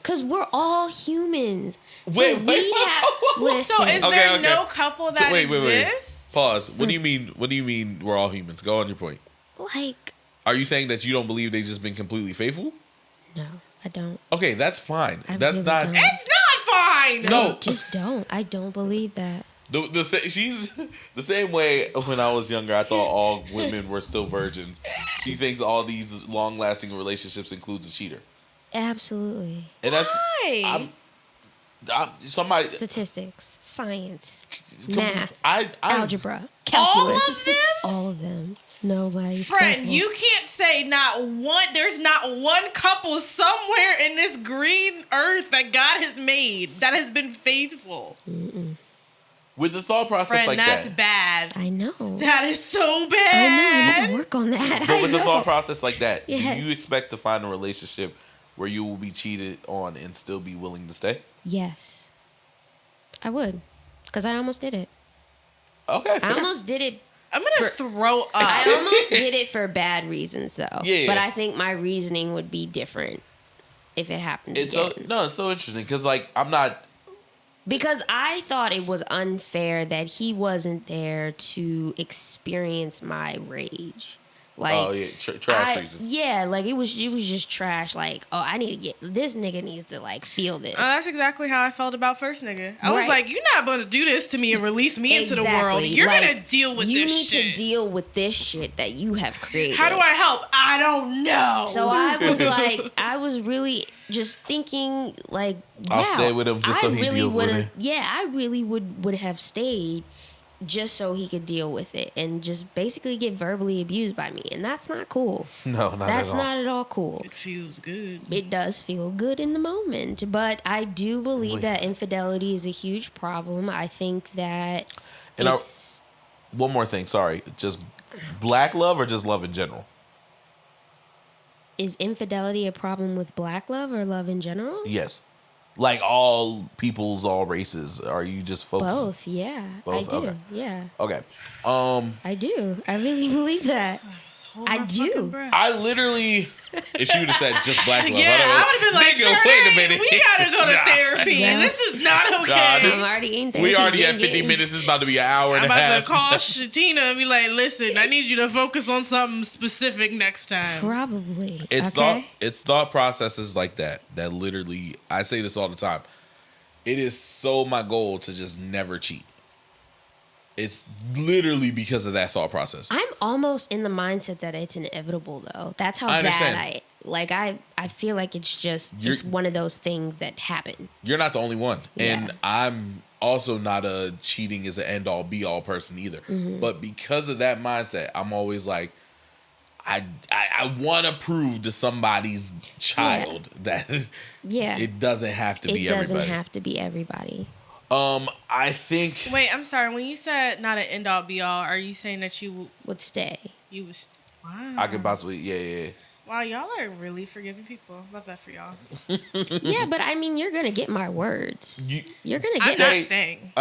because we're all humans. So Wait. listen. So is there no couple that wait. exists? Pause. What do you mean? What do you mean? We're all humans. Go on your point. Like, Are you saying that you don't believe they've just been completely faithful? no, I don't. Okay, that's fine. I That's really not. don't. It's not fine. No. I just don't. I don't believe that. She's the same way. When I was younger, I thought all women were still virgins. She thinks all these long-lasting relationships includes a cheater, Absolutely. and that's Why? somebody. Statistics, science, math, I algebra, calculus. All of them? All of them. Nobody's Friend, faithful. you can't say there's not one couple somewhere in this green earth that God has made that has been faithful. With the thought process Friend, like that's that. bad. I know. That is so I know. We bad. need to work on that. But with I the thought know. process like that, Yeah. do you expect to find a relationship where you will be cheated on and still be willing to stay? Yes, I would, because I almost did it. Okay, I fair. almost did it. I'm gonna throw up. I almost did it for bad reasons, though. Yeah. But I think my reasoning would be different if it happens It's again. it's so interesting because like I'm not. Because I thought it was unfair that he wasn't there to experience my rage. Like, Oh yeah, trash reasons. Yeah, like it was just trash. Like, oh, I need to get this nigga needs to like feel this. That's exactly how I felt about first nigga. I was Right. like, you're not going to do this to me and release me into the world. Exactly. You're Like, going to deal with you this need shit. to deal with this shit that you have created. How do I help? I don't know. So I was like, I was really just thinking, like, I'll wow, stay with him just so he deals with would've- it. Yeah, I really would have stayed just so he could deal with it and just basically get verbally abused by me, and that's not cool. No, not That's at all. not at all cool. It feels good. It does feel good in the moment, but I do believe that infidelity is a huge problem. I think that And it's One more thing, sorry. Just black love or just love in general? is infidelity a problem with black love or love in general? Yes. Like all peoples, all races. Are you just focused? Both, yeah. Both? I do. Okay. Yeah. Okay. I do. I really believe that. Hold I my do. fucking breath. I literally, if she would have said just black love, Yeah, I would have been like, nigga, Sharday, wait a minute. we gotta go to Nah. therapy. Yeah. This is not okay. Nah, this- I'm already in there. We already at 50 minutes. It's about to be an hour I'm and a about half. to call Shatina and be like, listen, I need you to focus on something specific next time. Probably. It's okay. thought processes like that literally, I say this all the time. It is so my goal to just never cheat. It's literally because of that thought process. I'm almost in the mindset that it's inevitable, though. That's how I bad understand. I feel like it's just You're- it's one of those things that happen. You're not the only one. Yeah. And I'm also not a cheating is an end all be all person either. Mm-hmm. But because of that mindset, I'm always like, I want to prove to somebody's child that Yeah. it doesn't have to be It doesn't everybody. have to be everybody. I think Wait, I'm sorry. When you said not an end all be all, are you saying that you Would stay. was wow? I could possibly, yeah. Wow, y'all are really forgiving people. Love that for y'all. Yeah, but I mean, you're gonna get my words. You're gonna I'm get. not staying.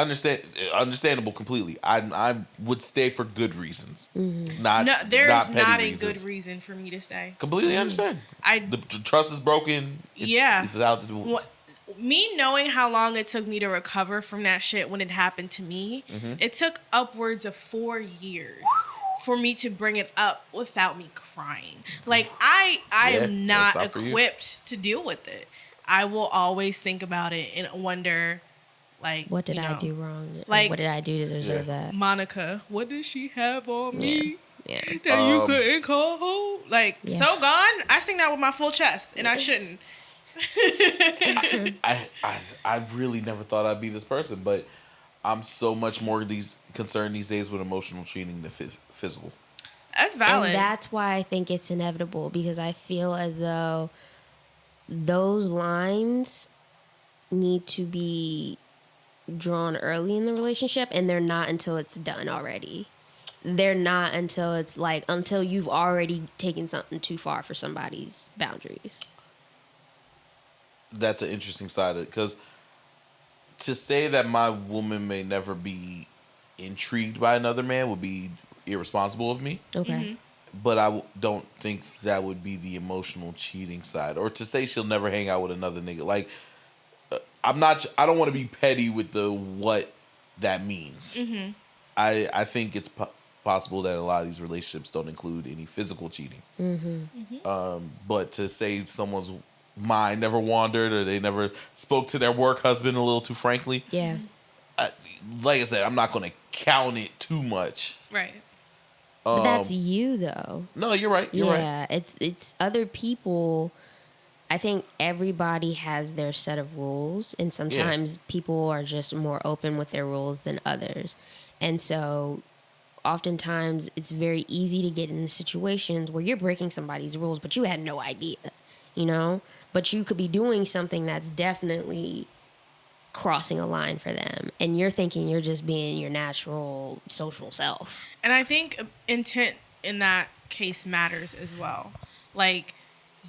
Understandable completely. I would stay for good reasons. Not No, there not is petty not a reasons. good reason for me to stay. Completely understand. I The trust is broken. Yeah. It's out the door. What- me knowing how long it took me to recover from that shit when it happened to me, it took upwards of 4 years for me to bring it up without me crying. Like I Yeah, am not that's not for you. equipped to deal with it. I will always think about it and wonder, like, What did you I know, do wrong? like- What did I do to deserve Yeah. that? Monica, what did she have on me Yeah. that you couldn't call home? Like, Yeah. so gone. I sing that with my full chest, and I shouldn't. I really never thought I'd be this person, but I'm so much more concerned these days with emotional cheating than physical. That's valid. And that's why I think it's inevitable, because I feel as though those lines need to be drawn early in the relationship, and they're not until it's done already. They're not until it's like until you've already taken something too far for somebody's boundaries. That's an interesting side of it, because to say that my woman may never be intrigued by another man would be irresponsible of me. Okay. But I don't think that would be the emotional cheating side. Or to say she'll never hang out with another nigga. Like, I don't want to be petty with the what that means. I think it's possible that a lot of these relationships don't include any physical cheating. But to say someone's mind never wandered or they never spoke to their work husband a little too frankly, Yeah. like I said, I'm not going to count it too much. right. But that's you though. No, you're right. You're right. Yeah, it's other people. I think everybody has their set of rules, and sometimes people are just more open with their rules than others. And so oftentimes it's very easy to get into situations where you're breaking somebody's rules, but you had no idea, you know? But you could be doing something that's definitely crossing a line for them, and you're thinking you're just being your natural social self. And I think intent in that case matters as well. Like,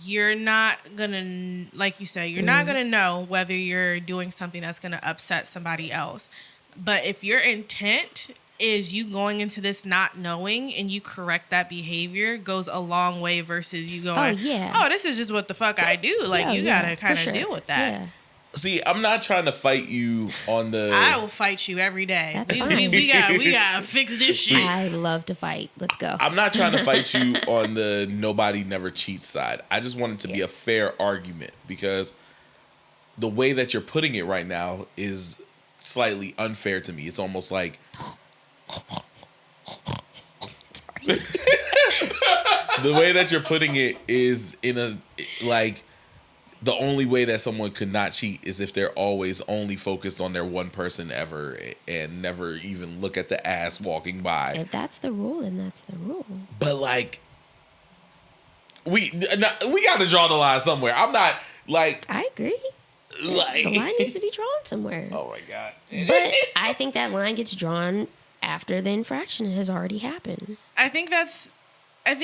you're not gonna, like you say, you're not gonna know whether you're doing something that's gonna upset somebody else. But if your intent is you going into this not knowing and you correct that behavior, goes a long way versus you going, oh, this is just what the fuck I do. Like, you gotta kind of deal with that. Yeah. See, I'm not trying to fight you on the. I will fight you every day. That's fine. We gotta fix this shit. I love to fight. Let's go. I'm not trying to fight you on the nobody never cheats side. I just want it to be a fair argument, because the way that you're putting it right now is slightly unfair to me. It's almost like the way that you're putting it is in a like. The only way that someone could not cheat is if they're always only focused on their one person ever and never even look at the ass walking by. If that's the rule, then that's the rule. But like, we got to draw the line somewhere. I'm not like. I agree. Like, the line needs to be drawn somewhere. Oh my God. But I think that line gets drawn after the infraction has already happened. I think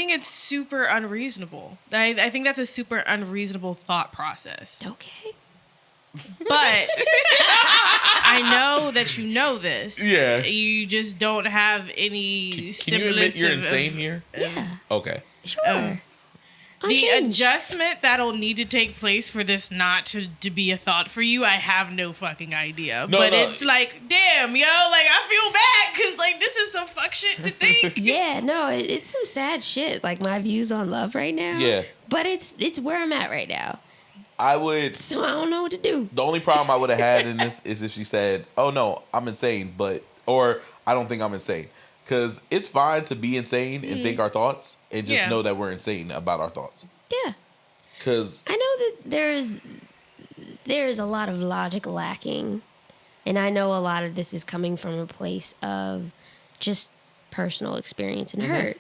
it's super unreasonable. I think that's a super unreasonable thought process. Okay. But I know that you know this. Yeah. You just don't have any Can you semblance admit you're of- insane here? Yeah. Okay. Sure. The Unhinged. adjustment that'll need to take place for this not to be a thought for you, I have no fucking idea. No, but no. it's like, damn, yo, like, I feel bad because, like, this is some fuck shit to think. Yeah, no, it's some sad shit. Like my views on love right now. Yeah. But it's where I'm at right now. I would. So I don't know what to do. The only problem I would have had in this is if she said, "Oh no, I'm insane," or I don't think I'm insane. Because it's fine to be insane and think our thoughts and just know that we're insane about our thoughts. Yeah. Because I know that there's a lot of logic lacking. And I know a lot of this is coming from a place of just personal experience and hurt.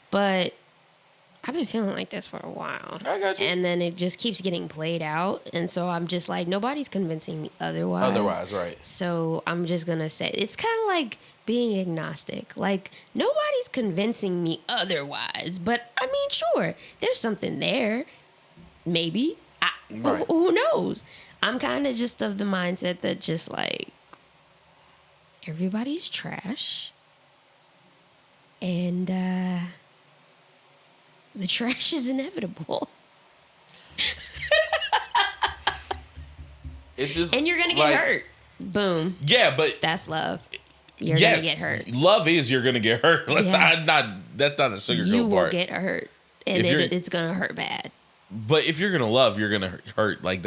But I've been feeling like this for a while. I got you. And then it just keeps getting played out. And so I'm just like, nobody's convincing me otherwise. Right. So I'm just going to say, it's kind of like being agnostic. Like, nobody's convincing me otherwise. But, I mean, sure, there's something there. Maybe. Right. Who knows? I'm kind of just of the mindset that just, like, everybody's trash. And, the trash is inevitable. It's just. And you're going to get hurt. Boom. Yeah, but. That's love. You're going to get hurt. Love is you're going to get hurt. That's not a sugarcoat You will part. get hurt. And it's going to hurt bad. But if you're going to love, you're going to hurt. Like,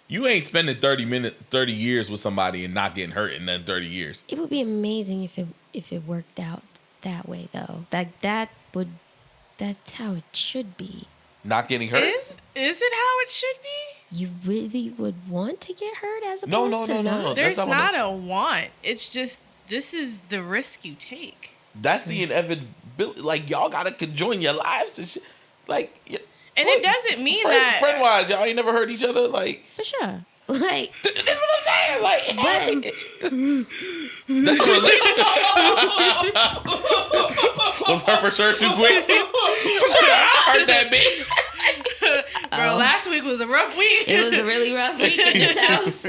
you ain't spending 30 years with somebody and not getting hurt in that 30 years. It would be amazing if it worked out that way, though. That's how it should be. Not getting hurt? Is it how it should be? You really would want to get hurt as opposed to not? No. There's That's not a want. It's just, this is the risk you take. That's the inevitability. Like, y'all got to conjoin your lives and shit. Like, And it doesn't mean that... Friend-wise, y'all ain't never hurt each other? Like... For sure. Like... That's what I'm saying. Like... But... That's what was her for sure too quick? For sure, I heard that bitch. Bro, last week was a rough week. It was a really rough week in this house.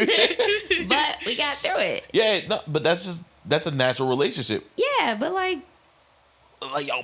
But we got through it. Yeah, no, but that's a natural relationship. Yeah, but like y'all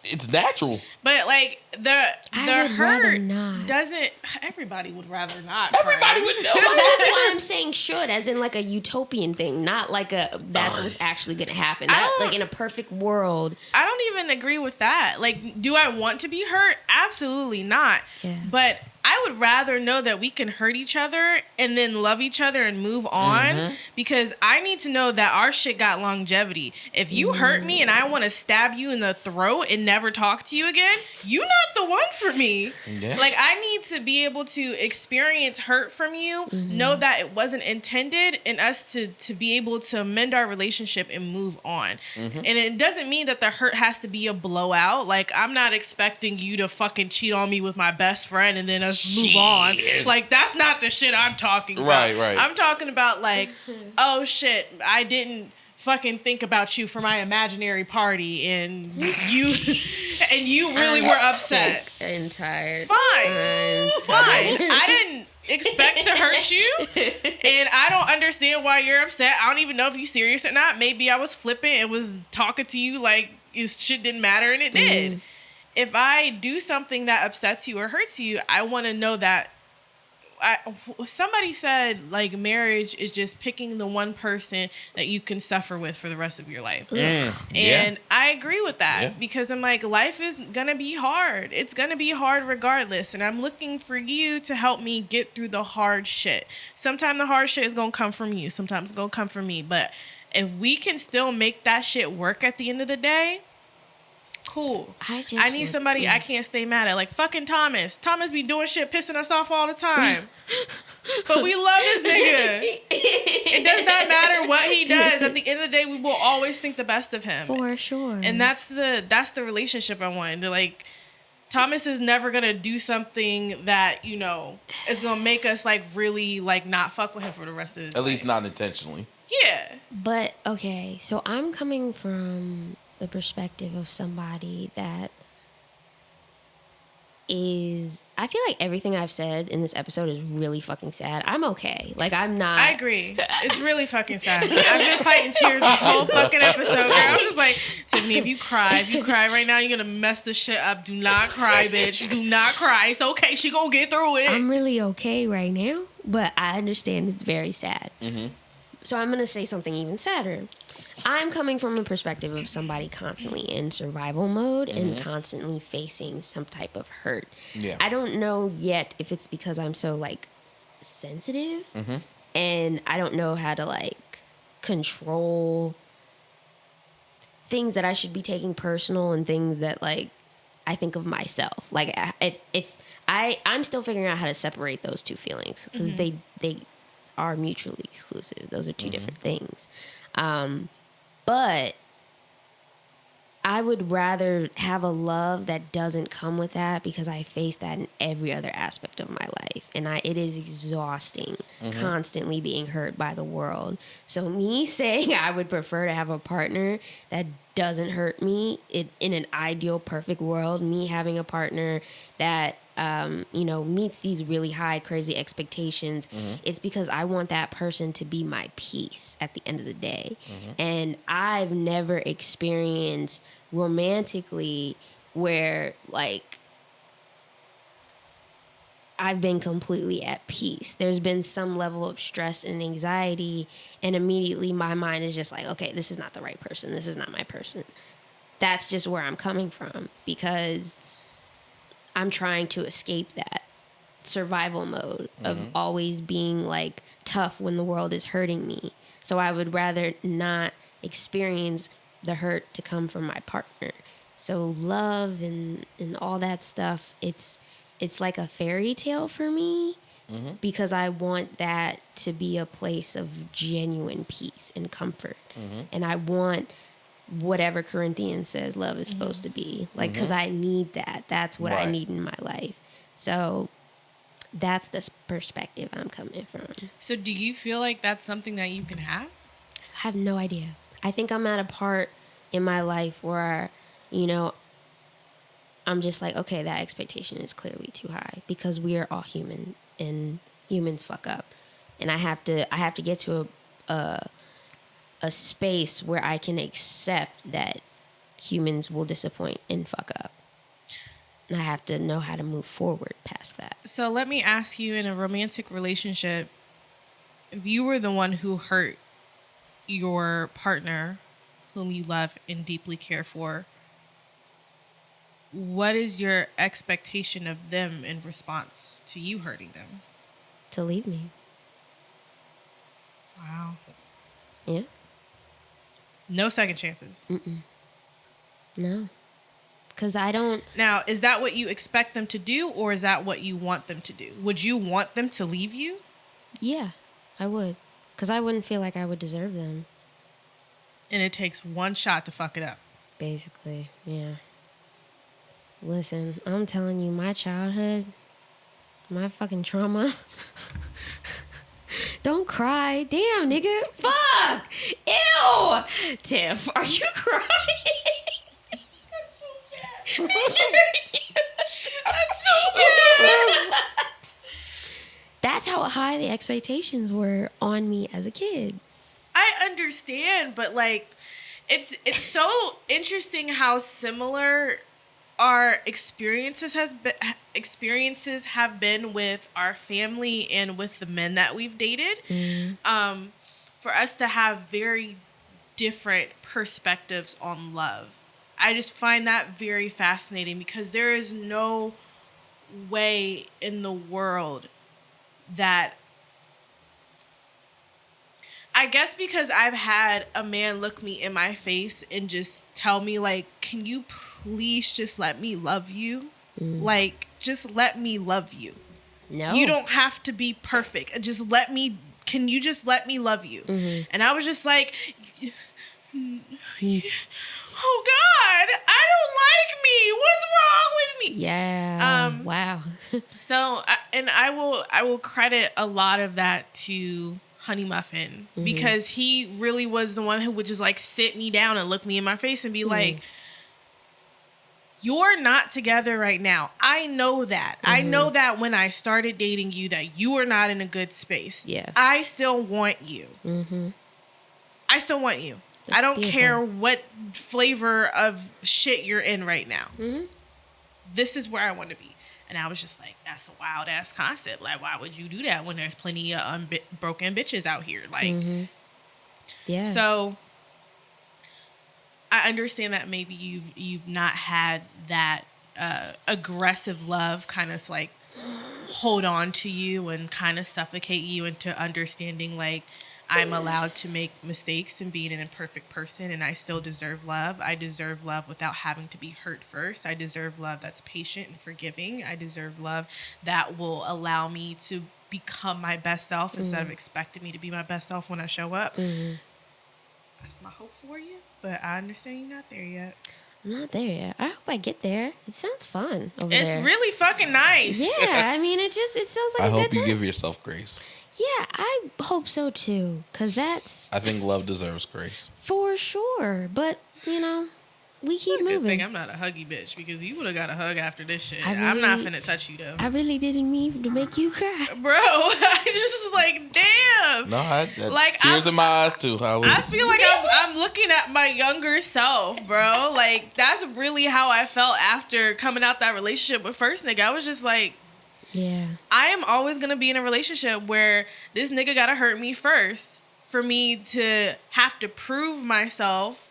it's natural. But like the would rather hurt not. doesn't. Everybody would rather not. Everybody friend. would know. So that's why I'm saying should, as in like a utopian thing, not like that's what's actually going to happen. Not like in a perfect world. I don't even agree with that. Like, do I want to be hurt? Absolutely not. Yeah. But I would rather know that we can hurt each other and then love each other and move on, because I need to know that our shit got longevity. If you hurt me and I want to stab you in the throat and never talk to you again, you not the one for me. Yeah. Like, I need to be able to experience hurt from you, know that it wasn't intended, and us to be able to mend our relationship and move on. And it doesn't mean that the hurt has to be a blowout. Like, I'm not expecting you to fucking cheat on me with my best friend and then us move on. Like, that's not the shit I'm talking about. Right. I'm talking about, like, oh shit, I didn't fucking think about you for my imaginary party, and you really were upset and tired. Fine. I didn't expect to hurt you, and I don't understand why you're upset. I don't even know if you're serious or not. Maybe I was flippant and was talking to you like shit didn't matter, and it did. If I do something that upsets you or hurts you, I want to know that. Somebody said, like, marriage is just picking the one person that you can suffer with for the rest of your life. And I agree with that, because I'm like, life is gonna be hard. It's gonna be hard regardless, and I'm looking for you to help me get through the hard shit. Sometimes the hard shit is gonna come from you, sometimes it's gonna come from me, but if we can still make that shit work at the end of the day, cool. I need somebody I can't stay mad at. Like fucking Thomas. Thomas be doing shit, pissing us off all the time. But we love this nigga. It does not matter what he does. At the end of the day, we will always think the best of him. For sure. And that's the relationship I want. Like, Thomas is never gonna do something that, you know, is gonna make us like really like not fuck with him for the rest of his life. At least not intentionally. Yeah. But okay, so I'm coming from the perspective of somebody that is, I feel like everything I've said in this episode is really fucking sad. I'm okay. Like, I'm not. I agree. It's really fucking sad. I've been fighting tears this whole fucking episode, girl. I'm just like, Tiffany, if you cry right now, you're gonna mess this shit up. Do not cry, bitch. Do not cry. It's okay. She gonna get through it. I'm really okay right now, but I understand it's very sad. So I'm gonna say something even sadder. I'm coming from a perspective of somebody constantly in survival mode and constantly facing some type of hurt. Yeah. I don't know yet if it's because I'm so like sensitive and I don't know how to like control things that I should be taking personal and things that like I think of myself. Like if I'm still figuring out how to separate those two feelings because they are mutually exclusive. Those are two different things. But I would rather have a love that doesn't come with that because I face that in every other aspect of my life. And it is exhausting constantly being hurt by the world. So me saying I would prefer to have a partner that doesn't hurt me in an ideal, perfect world, me having a partner that meets these really high, crazy expectations, it's because I want that person to be my peace at the end of the day. And I've never experienced romantically where, like, I've been completely at peace. There's been some level of stress and anxiety, and immediately my mind is just like, okay, this is not the right person. This is not my person. That's just where I'm coming from because I'm trying to escape that survival mode of always being like tough when the world is hurting me. So I would rather not experience the hurt to come from my partner. So love and all that stuff, it's like a fairy tale for me because I want that to be a place of genuine peace and comfort. And I want whatever Corinthians says love is supposed to be. Like, because I need that. That's what I need in my life. So that's the perspective I'm coming from. So do you feel like that's something that you can have? I have no idea. I think I'm at a part in my life where, I'm just like, okay, that expectation is clearly too high because we are all human and humans fuck up. And I have to get to a space where I can accept that humans will disappoint and fuck up. And I have to know how to move forward past that. So let me ask you, in a romantic relationship, if you were the one who hurt your partner whom you love and deeply care for, what is your expectation of them in response to you hurting them? To leave me. Wow. Yeah. No second chances. No. Because I don't. Now, is that what you expect them to do, or is that what you want them to do? Would you want them to leave you? Yeah, I would. Because I wouldn't feel like I would deserve them. And it takes one shot to fuck it up. Basically, yeah. Listen, I'm telling you, my childhood, my fucking trauma. Don't cry. Damn, nigga. Fuck. Ew. Tiff, are you crying? That's so bad. That's so bad. That's how high the expectations were on me as a kid. I understand, but like, it's so interesting how similar our experiences have been with our family and with the men that we've dated. For us to have very different perspectives on love. I just find that very fascinating because there is no way in the world that, I guess because I've had a man look me in my face and just tell me, like, can you please just let me love you? Like, just let me love you. No. You don't have to be perfect. Can you just let me love you? And I was just like, oh God, I don't like me. What's wrong with me? Yeah. Wow. So, I will credit a lot of that to Honey Muffin because he really was the one who would just like sit me down and look me in my face and be like, you're not together right now. I know that. I know that when I started dating you that you are not in a good space. Yeah. I still want you. I still want you. I don't beautiful. care what flavor of shit you're in right now. This is where I want to be. And I was just like, that's a wild ass concept. Like, why would you do that when there's plenty of broken bitches out here? Like, Yeah. so I understand that maybe you've not had that aggressive love kind of like hold on to you and kind of suffocate you into understanding like I'm allowed to make mistakes and be an imperfect person and I still deserve love. I deserve love without having to be hurt first. I deserve love that's patient and forgiving. I deserve love that will allow me to become my best self instead of expecting me to be my best self when I show up. That's my hope for you, but I understand you're not there yet. I'm not there yet. I hope I get there. It sounds fun over It's there. really fucking nice. Yeah, I mean, it sounds like I a good hope you time. give yourself grace. Yeah, I hope so too, because that's I think love deserves grace. for sure. But, you know, we keep Good thing moving. I'm not a huggy bitch because you would have got a hug after this shit. I I'm not really- finna touch you though. I really didn't mean to make you cry. Bro, I just was like, damn. No, I Like, tears in my eyes too. I feel like I'm looking at my younger self, bro. Like, that's really how I felt after coming out that relationship with first nigga. I was just like, Yeah. I am always going to be in a relationship where this nigga got to hurt me first for me to have to prove myself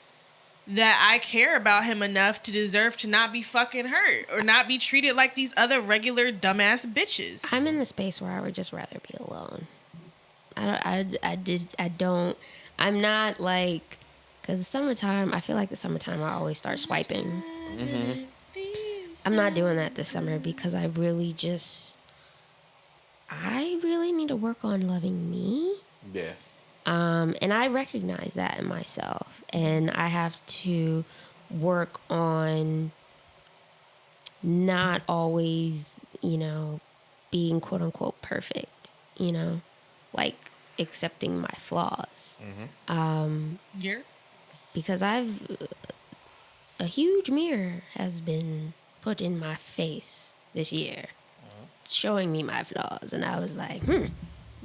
that I care about him enough to deserve to not be fucking hurt or not be treated like these other regular dumbass bitches. I'm in the space where I would just rather be alone. I'm not like, because summertime, I feel like the summertime I always start swiping. I'm not doing that this summer because I really need to work on loving me. Yeah. And I recognize that in myself. And I have to work on not always, being quote unquote perfect, like accepting my flaws. You're Because a huge mirror has been put in my face this year, showing me my flaws. And I was like,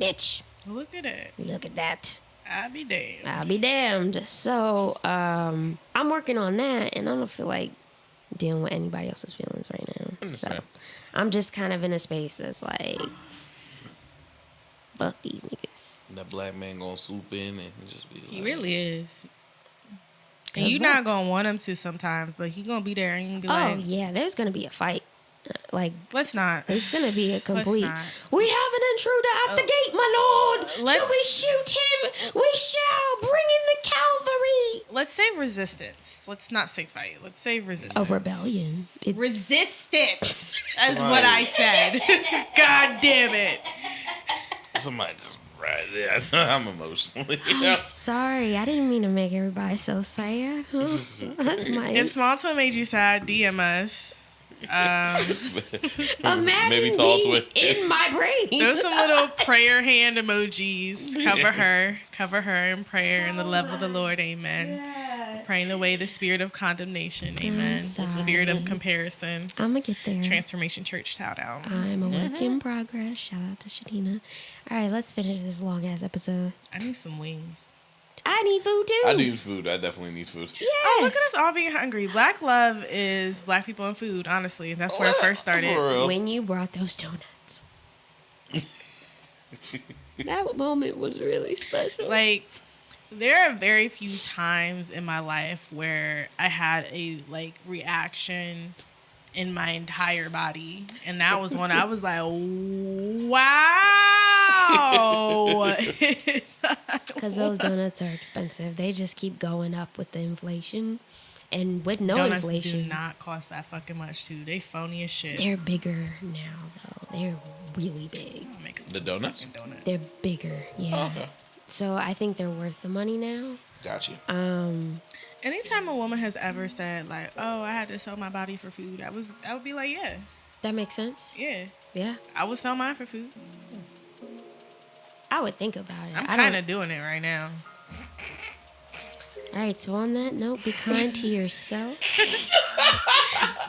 bitch. look at it. Look at that. I'll be damned. I'll be damned. So I'm working on that, and I don't feel like dealing with anybody else's feelings right now. So Understand. I'm just kind of in a space that's like, fuck these niggas. That black man gonna swoop in and just be He like, really is. And Good you're luck. not gonna want him to sometimes, but he gonna be there and you be Oh like, yeah, there's gonna be a fight. Like let's not. it's gonna be a complete. not. We have an intruder at the gate, my lord. Shall let's- we shoot him? We shall bring in the cavalry. Let's say resistance. Let's not say fight. Let's say resistance. A rebellion. Resistance. That's what I said. God damn it. Somebody just right there. I'm emotionally. I'm sorry, I didn't mean to make everybody so sad. That's my. If Small Twin made you sad, DM us. Imagine Maybe tall being twin. in my brain. There's some little prayer hand emojis. Cover her in prayer in the love of the Lord. Amen. Praying away the spirit of condemnation. Amen. The sorry. spirit of comparison. I'm gonna get there. Transformation Church shout out. I'm a work in progress. Shout out to Shadina. All right, let's finish this long ass episode. I need some wings. I need food too. I need food. I definitely need food. Yeah. Oh, look at us all being hungry. Black love is black people and food, honestly. That's where it first started. For real. When you brought those donuts. That moment was really special. Like, there are very few times in my life where I had a, like, reaction in my entire body. And that was one I was like, wow. Because those donuts are expensive. They just keep going up with the inflation. And with no Donuts inflation. do not cost that fucking much, too. They phony as shit. They're bigger now, though. They're really big. Make some The donuts? fucking donut. They're bigger, yeah. Okay. So I think they're worth the money now. Got you. Anytime a woman has ever said, like, oh, I had to sell my body for food, I would be like, yeah, That makes sense. yeah. Yeah. I would sell mine for food. I would think about it. I'm I kind don't- of doing it right now. All right, so on that note, be kind to yourself.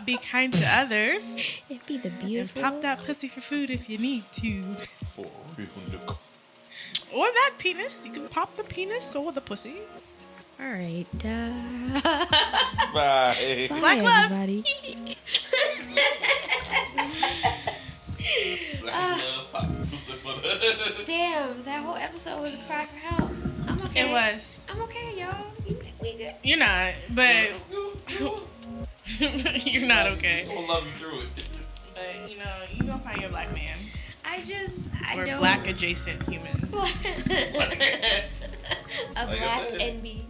Be kind to others. It'd be the And beautiful. pop that pussy for food if you need to. For real, nigga. Or that penis. You can pop the penis or the pussy. All right. Bye. Bye, Black love. everybody. Damn, that whole episode was a cry for help. I'm okay. It was. I'm okay, y'all. We good. You're not, but you're not okay. We'll love you through it. But, you know, you gonna find your black man. I Or don't. black adjacent human. A black said. NB.